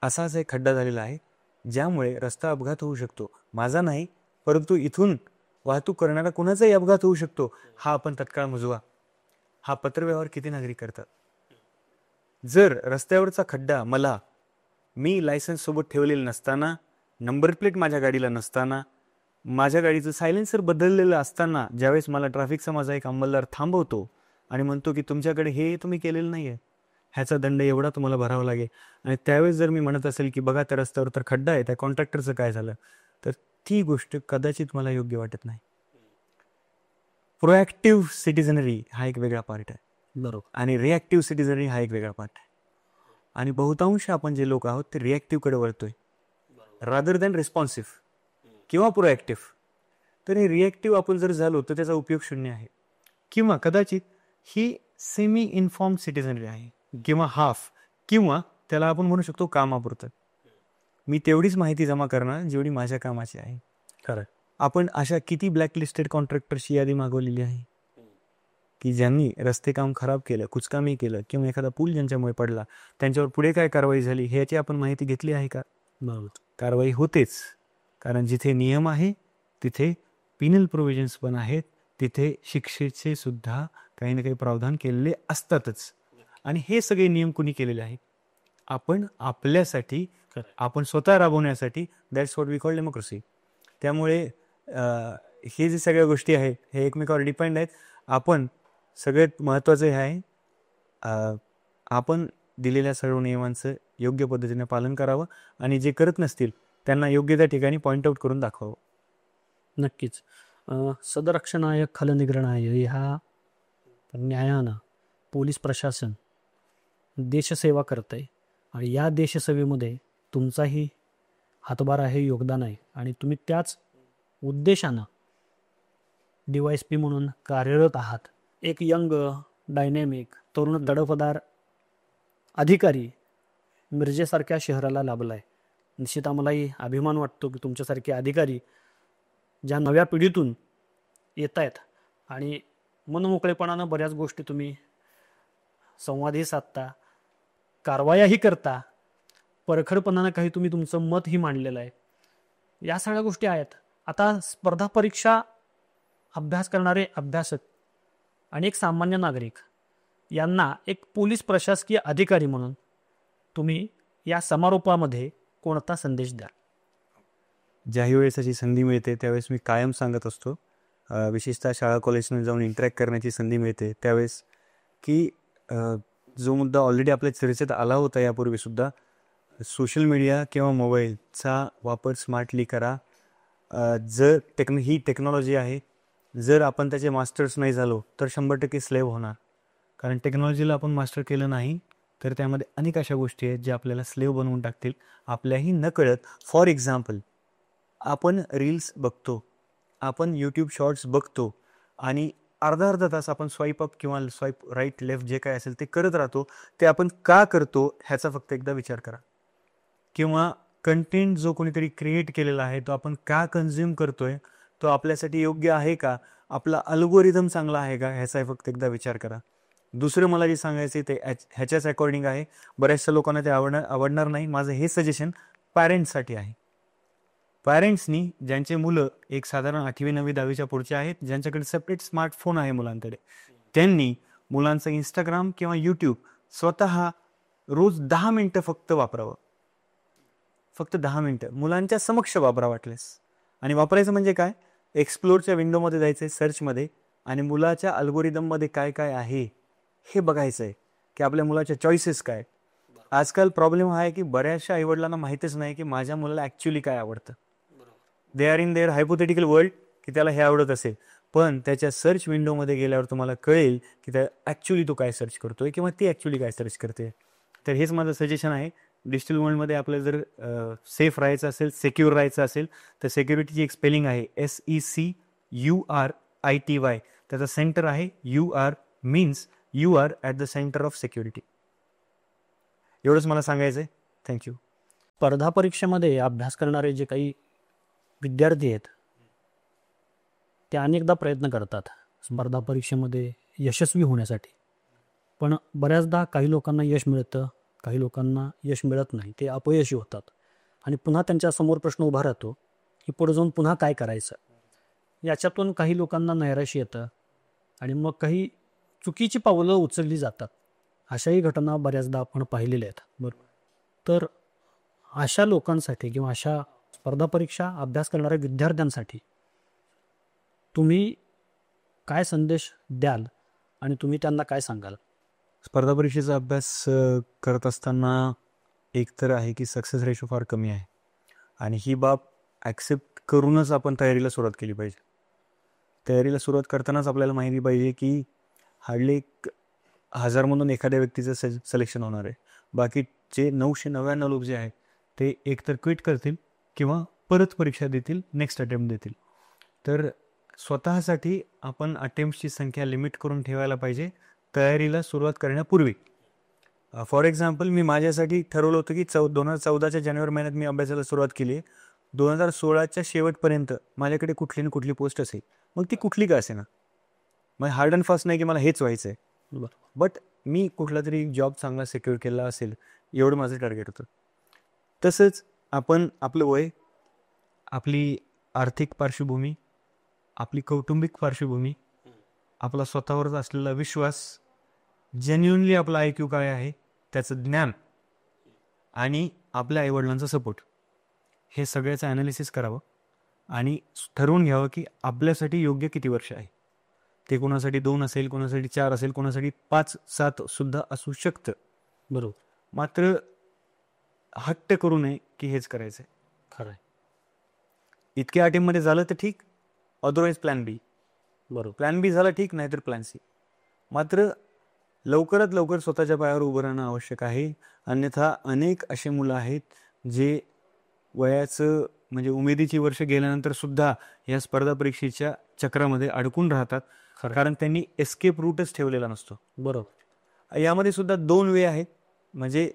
असा एक खड्डा झालेला आहे ज्यामुळे रस्ता अपघात होऊ शकतो, माझा नाही परंतु इथून वाहतूक करणारा कोणाचाही अपघात होऊ शकतो, हा आपण तत्काळ मोजवा. हा पत्रव्यवहार किती नागरिक करतात? जर रस्त्यावरचा खड्डा मी लायसन्स सोबत ठेवलेलं नसताना, नंबर प्लेट माझ्या गाडीला नसताना, माझ्या गाडीचं सायलेन्सर बदललेलं असताना, ज्यावेळेस मला ट्रॅफिकचा माझा एक अंमलदार थांबवतो आणि म्हणतो की तुमच्याकडे हे तुम्ही केलेलं नाही आहे, ह्याचा दंड एवढा तुम्हाला भरावा लागेल, आणि त्यावेळेस जर मी म्हणत असेल की बघा त्या रस्त्यावर तर खड्डा आहे, त्या कॉन्ट्रॅक्टरचं काय झालं, तर ती गोष्ट कदाचित मला योग्य वाटत नाही. प्रोॲक्टिव्ह सिटिझनरी हा एक वेगळा पार्ट आहे, बरोबर, आणि रिॲक्टिव्ह सिटिझनरी हा एक वेगळा पार्ट आहे. आणि बहुतांश आपण जे लोक आहोत ते रिॲक्टिव्हकडे वळतोय रादर दॅन रिस्पॉन्सिव्ह किंवा प्रोॲक्टिव्ह. तर हे रिॲक्टिव्ह आपण जर झालो तर त्याचा उपयोग शून्य आहे, किंवा कदाचित ही सेमी इन्फॉर्म सिटिझनरी आहे, किंवा हाफ, किंवा त्याला आपण म्हणू शकतो कामापुरतं. मी तेवढीच माहिती जमा करणार जेवढी माझ्या कामाची आहे. खरं. आपण अशा किती ब्लॅकलिस्टेड कॉन्ट्रॅक्टरची यादी मागवलेली आहे की ज्यांनी रस्ते काम खराब केलं, कुचकामी केलं, किंवा एखादा पूल ज्यांच्यामुळे पडला त्यांच्यावर पुढे काय कारवाई झाली ह्याची आपण माहिती घेतली आहे का? कारवाई होतेच, कारण जिथे नियम आहे तिथे पिनल प्रोव्हिजन्स पण आहेत, तिथे शिक्षेचे सुद्धा काही ना काही प्रावधान केलेले असतातच. आणि हे सगळे नियम कुणी केलेले आहेत? आपण आपल्यासाठी, आपण स्वतः राबवण्यासाठी. That's what we call democracy. त्यामुळे हे जे सगळ्या गोष्टी आहेत हे एकमेकावर डिपेंड आहेत. आपण सगळ्यात महत्त्वाचं हे आहे, आपण दिलेल्या सर्व नियमांचं योग्य पद्धतीने पालन करावं, आणि जे करत नसतील त्यांना योग्य त्या ठिकाणी पॉईंट आऊट करून दाखवावं. नक्कीच. सदरक्षणाय खलनिग्रहणाय ह्या न्यायानं पोलीस प्रशासन देशसेवा करत आहे, आणि या देशसेवेमध्ये तुमचाही हातभार आहे, योगदान आहे, आणि तुम्ही त्याच उद्देशानं DYSP म्हणून कार्यरत आहात. एक यंग, डायनॅमिक, तरुण दडपदार अधिकारी मिरजेसारख्या शहराला लाभला आहे. निश्चित आम्हालाही अभिमान वाटतो की तुमच्यासारखे अधिकारी ज्या नव्या पिढीतून येत आहेत आणि मनमोकळेपणानं बऱ्याच गोष्टी तुम्ही संवादही साधता, कारवायाही करता, परखडपणानं काही तुम्ही तुमचं मतही मांडलेलं आहे. या सगळ्या गोष्टी आहेत. आता स्पर्धा परीक्षा अभ्यास करणारे अभ्यासक आणि एक सामान्य नागरिक यांना एक पोलीस प्रशासकीय अधिकारी म्हणून तुम्ही या समारोपामध्ये कोणता संदेश द्याल? ज्याही वेळेस अशी संधी मिळते त्यावेळेस मी कायम सांगत असतो, विशेषतः शाळा कॉलेजमध्ये जाऊन इंटरॅक्ट करण्याची संधी मिळते त्यावेळेस, की जो मुद्दा ऑलरेडी आपल्या चर्चेत आला होता यापूर्वीसुद्धा, सोशल मीडिया किंवा मोबाईलचा वापर स्मार्टली करा. जर ही टेक्नॉलॉजी आहे, जर आपण त्याचे मास्टर्स नाही झालो तर 100% स्लेव्ह होणार. कारण टेक्नॉलॉजीला आपण मास्टर केलं नाही तर त्यामध्ये अनेक अशा गोष्टी आहेत ज्या आपल्याला स्लेव्ह बनवून टाकतील आपल्याही नकळत. फॉर एक्झाम्पल, आपण रील्स बघतो, आपण यूट्यूब शॉर्ट्स बघतो, आणि अर्धा तास आपण स्वाईप अप किंवा स्वाईप राईट लेफ्ट जे काय असेल ते करत राहतो. ते आपण का करतो ह्याचा फक्त एकदा विचार करा. किंवा कंटेंट जो कोणीतरी क्रिएट केलेला आहे तो आपण का कन्झ्युम करतोय, तो आपल्यासाठी योग्य आहे का, आपला अल्गोरिदम चांगला आहे का, ह्याचा फक्त एकदा विचार करा. दुसरं मला जे सांगायचं ते ह्याच्याच अकॉर्डिंग आहे. बऱ्याचशा लोकांना ते आवडणार नाही. माझं हे सजेशन पॅरेंट्ससाठी आहे. पॅरेंट्सनी ज्यांचे मुलं एक साधारण 8वी 9वी 10वीच्या पुढचे आहेत, ज्यांच्याकडे सेपरेट स्मार्टफोन आहे मुलांकडे, त्यांनी मुलांचं इंस्टाग्राम किंवा यूट्यूब स्वतः रोज 10 मिनटं फक्त वापरावं. फक्त 10 मिनटं मुलांच्या समक्ष वापरा वाटलेस. आणि वापरायचं म्हणजे काय, एक्सप्लोरच्या विंडोमध्ये जायचं आहे, सर्चमध्ये, आणि मुलाच्या अल्गोरिदममध्ये काय काय आहे हे बघायचं आहे की आपल्या मुलाच्या चॉईसेस काय. आजकाल प्रॉब्लेम हा आहे की बऱ्याचशा आईवडिलांना माहीतच नाही की माझ्या मुलाला ॲक्च्युली काय आवडतं. They are in their hypothetical world की त्याला हे आवडत असेल, पण त्याच्या सर्च विंडोमध्ये गेल्यावर तुम्हाला कळेल की त्या ॲक्च्युली तो काय सर्च करतोय किंवा ती ॲक्च्युली काय सर्च करते. तर हेच माझं सजेशन आहे. डिजिटल वर्ल्डमध्ये आपल्याला जर सेफ राहायचं असेल, सिक्युअर राहायचं असेल, तर सिक्युरिटीची एक स्पेलिंग आहे SECURITY. त्याचा सेंटर आहे UR, means you are at the centre of security. एवढंच मला सांगायचं आहे. थँक्यू. स्पर्धा परीक्षेमध्ये अभ्यास करणारे जे काही विद्यार्थी आहेत ते अनेकदा प्रयत्न करतात स्पर्धा परीक्षेमध्ये यशस्वी होण्यासाठी, पण बऱ्याचदा काही लोकांना यश मिळतं, काही लोकांना यश मिळत नाही, ते अपयशी होतात आणि पुन्हा त्यांच्यासमोर प्रश्न उभा राहतो की पुढे जाऊन पुन्हा काय करायचं. याच्यातून काही लोकांना नैराश्य येतं आणि मग काही चुकीची पावलं उचलली जातात. अशाही घटना बऱ्याचदा आपण पाहिलेल्या आहेत. बरोबर. तर अशा लोकांसाठी किंवा अशा स्पर्धा परीक्षा अभ्यास करणाऱ्या विद्यार्थ्यांसाठी तुम्ही काय संदेश द्याल आणि तुम्ही त्यांना काय सांगाल? स्पर्धा परीक्षेचा अभ्यास करत असताना एक तर आहे की सक्सेस रेशो फार कमी आहे आणि ही बाब ॲक्सेप्ट करूनच आपण तयारीला सुरुवात केली पाहिजे. तयारीला सुरुवात करतानाच आपल्याला माहिती पाहिजे की हार्डली 1000 एखाद्या व्यक्तीचं सिलेक्शन होणार आहे. बाकीचे 999 लोक जे आहेत ते एकतर क्विट करतील किंवा परत परीक्षा देतील, नेक्स्ट अटेम्प्ट देतील. तर स्वतःसाठी आपण अटेम्प्टची संख्या लिमिट करून ठेवायला पाहिजे तयारीला सुरुवात करण्यापूर्वी. फॉर एक्झाम्पल, मी माझ्यासाठी ठरवलं होतं की 2014च्या जानेवारी महिन्यात मी अभ्यासाला सुरुवात केली. 2016च्या शेवटपर्यंत माझ्याकडे कुठली ना कुठली पोस्ट असेल, मग ती कुठली का असे ना. मग हार्ड अँड फास्ट नाही की मला हेच व्हायचं आहे, बट मी कुठला तरी जॉब चांगला सिक्युअर केला असेल, एवढं माझं टार्गेट होतं. तसंच आपण आपलं वय, आपली आर्थिक पार्श्वभूमी, आपली कौटुंबिक पार्श्वभूमी, आपला स्वतःवरच असलेला विश्वास, जेन्युनली आपला IQ काय आहे त्याचं ज्ञान आणि आपल्या आईवडिलांचा सपोर्ट, हे सगळ्याचं ॲनालिसिस करावं आणि ठरवून घ्यावं की आपल्यासाठी योग्य किती वर्ष आहे. ते कोणासाठी 2 असेल, कोणासाठी 4 असेल, कोणासाठी 5-7 सुद्धा असू शकतं. बरोबर. मात्र हट्ट करू नये की हेच करायचं आहे. खरं आहे. इतक्या अटेम्प्टमध्ये झालं तर ठीक, अदरवाईज प्लॅन बी. बरोबर. प्लॅन बी झाला ठीक, नाहीतर प्लॅन सी. मात्र लवकरात लवकर स्वतःच्या पायावर उभं राहणं आवश्यक आहे. अन्यथा अनेक असे मुलं आहेत जे वयाचं म्हणजे उमेदीची वर्ष गेल्यानंतर सुद्धा या स्पर्धा परीक्षेच्या चक्रामध्ये अडकून राहतात, कारण त्यांनी एस्केप रूटच ठेवलेला नसतो. बरोबर. यामध्ये सुद्धा 2 वे आहेत. म्हणजे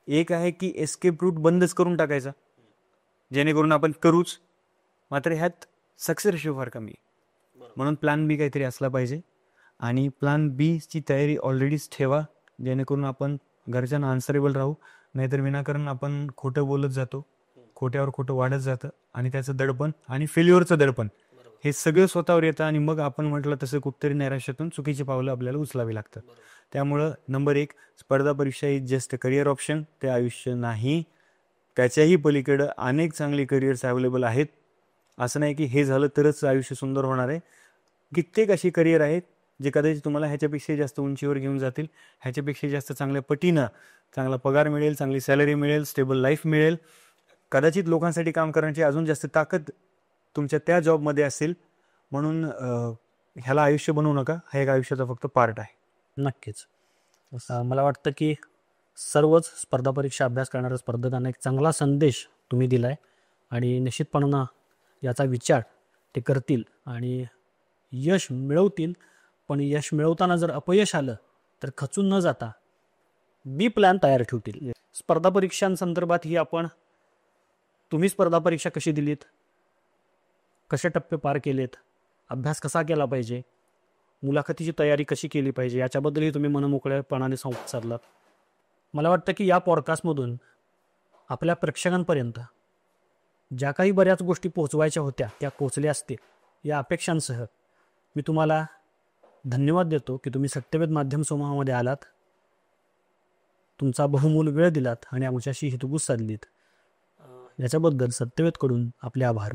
एक आहे की एस्केप रूट बंदच करून टाकायचा, जेणेकरून आपण करूच, मात्र ह्यात सक्सेस रेशो फार कमी. म्हणून प्लॅन बी काहीतरी असला पाहिजे आणि प्लॅन बीची तयारी ऑलरेडीच ठेवा, जेणेकरून आपण घरच्यांना आन्सरेबल राहू. नाहीतर विनाकारण आपण खोटं बोलत जातो, खोट्यावर खोटं वाढत जातं आणि त्याचं दडपण आणि फेल्युअरचं दडपण हे सगळं स्वतःवर येतं आणि मग आपण म्हटलं तसं कुठतरी नैराश्यातून चुकीची पावलं आपल्याला उचलावी लागतं. त्यामुळं नंबर 1, स्पर्धा परीक्षा is just a career option, ते आयुष्य नाही. त्याच्याही पलीकडं अनेक चांगले करिअर्स अवेलेबल आहेत. असं नाही की हे झालं तरच आयुष्य सुंदर होणार आहे. कित्येक अशी करिअर आहेत जे कदाचित तुम्हाला ह्याच्यापेक्षा जास्त उंचीवर घेऊन जातील, ह्याच्यापेक्षा जास्त चांगल्या पटीनं चांगला पगार मिळेल, चांगली सॅलरी मिळेल, स्टेबल लाईफ मिळेल. कदाचित लोकांसाठी काम करण्याची अजून जास्त ताकद तुमच्या त्या जॉबमध्ये असेल. म्हणून ह्याला आयुष्य बनवू नका, हा एक आयुष्याचा फक्त पार्ट आहे. नक्कीच. मला वाटतं की सर्वच स्पर्धा परीक्षा अभ्यास करणाऱ्या स्पर्धकांना एक चांगला संदेश तुम्ही दिला आहे आणि निश्चितपणानं याचा विचार ते करतील आणि यश मिळवतील. पण यश मिळवताना जर अपयश आलं तर खचून न जाता बी प्लॅन तयार ठेवतील. स्पर्धा परीक्षांसंदर्भात ही आपण, तुम्ही स्पर्धा परीक्षा कशी दिलीत, कसे टप्पे पार केलेत, अभ्यास कसा केला पाहिजे, मुलाखतीची तयारी कशी केली पाहिजे, याच्याबद्दलही तुम्ही मनमोकळेपणाने संवाद साधलात. मला वाटतं की या पॉडकास्टमधून आपल्या प्रेक्षकांपर्यंत ज्या काही बऱ्याच गोष्टी पोहोचवायच्या होत्या त्या पोहोचल्या असतील, या अपेक्षांसह मी तुम्हाला धन्यवाद देतो की तुम्ही सत्यवेद माध्यम समूहामध्ये आलात, तुमचा बहुमूल्य वेळ दिलात आणि आमच्याशी हितगुज साधलीत. याच्याबद्दल सत्यवेदकडून आपले आभार.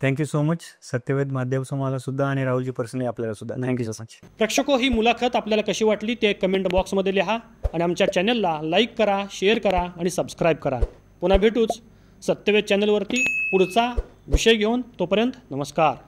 थँक्यू सो मच सत्यवेद माध्यम समाला सुद्धा आणि राहुलजी पर्सनली आपल्याला सुद्धा थँक्यू सो मच. प्रेक्षको, ही मुलाखत आपल्याला कशी वाटली ते कमेंट बॉक्समध्ये लिहा आणि आमच्या चॅनलला लाईक करा, शेअर करा आणि सबस्क्राईब करा. पुन्हा भेटूच सत्यवेद चॅनलवरती पुढचा विषय घेऊन. तोपर्यंत नमस्कार.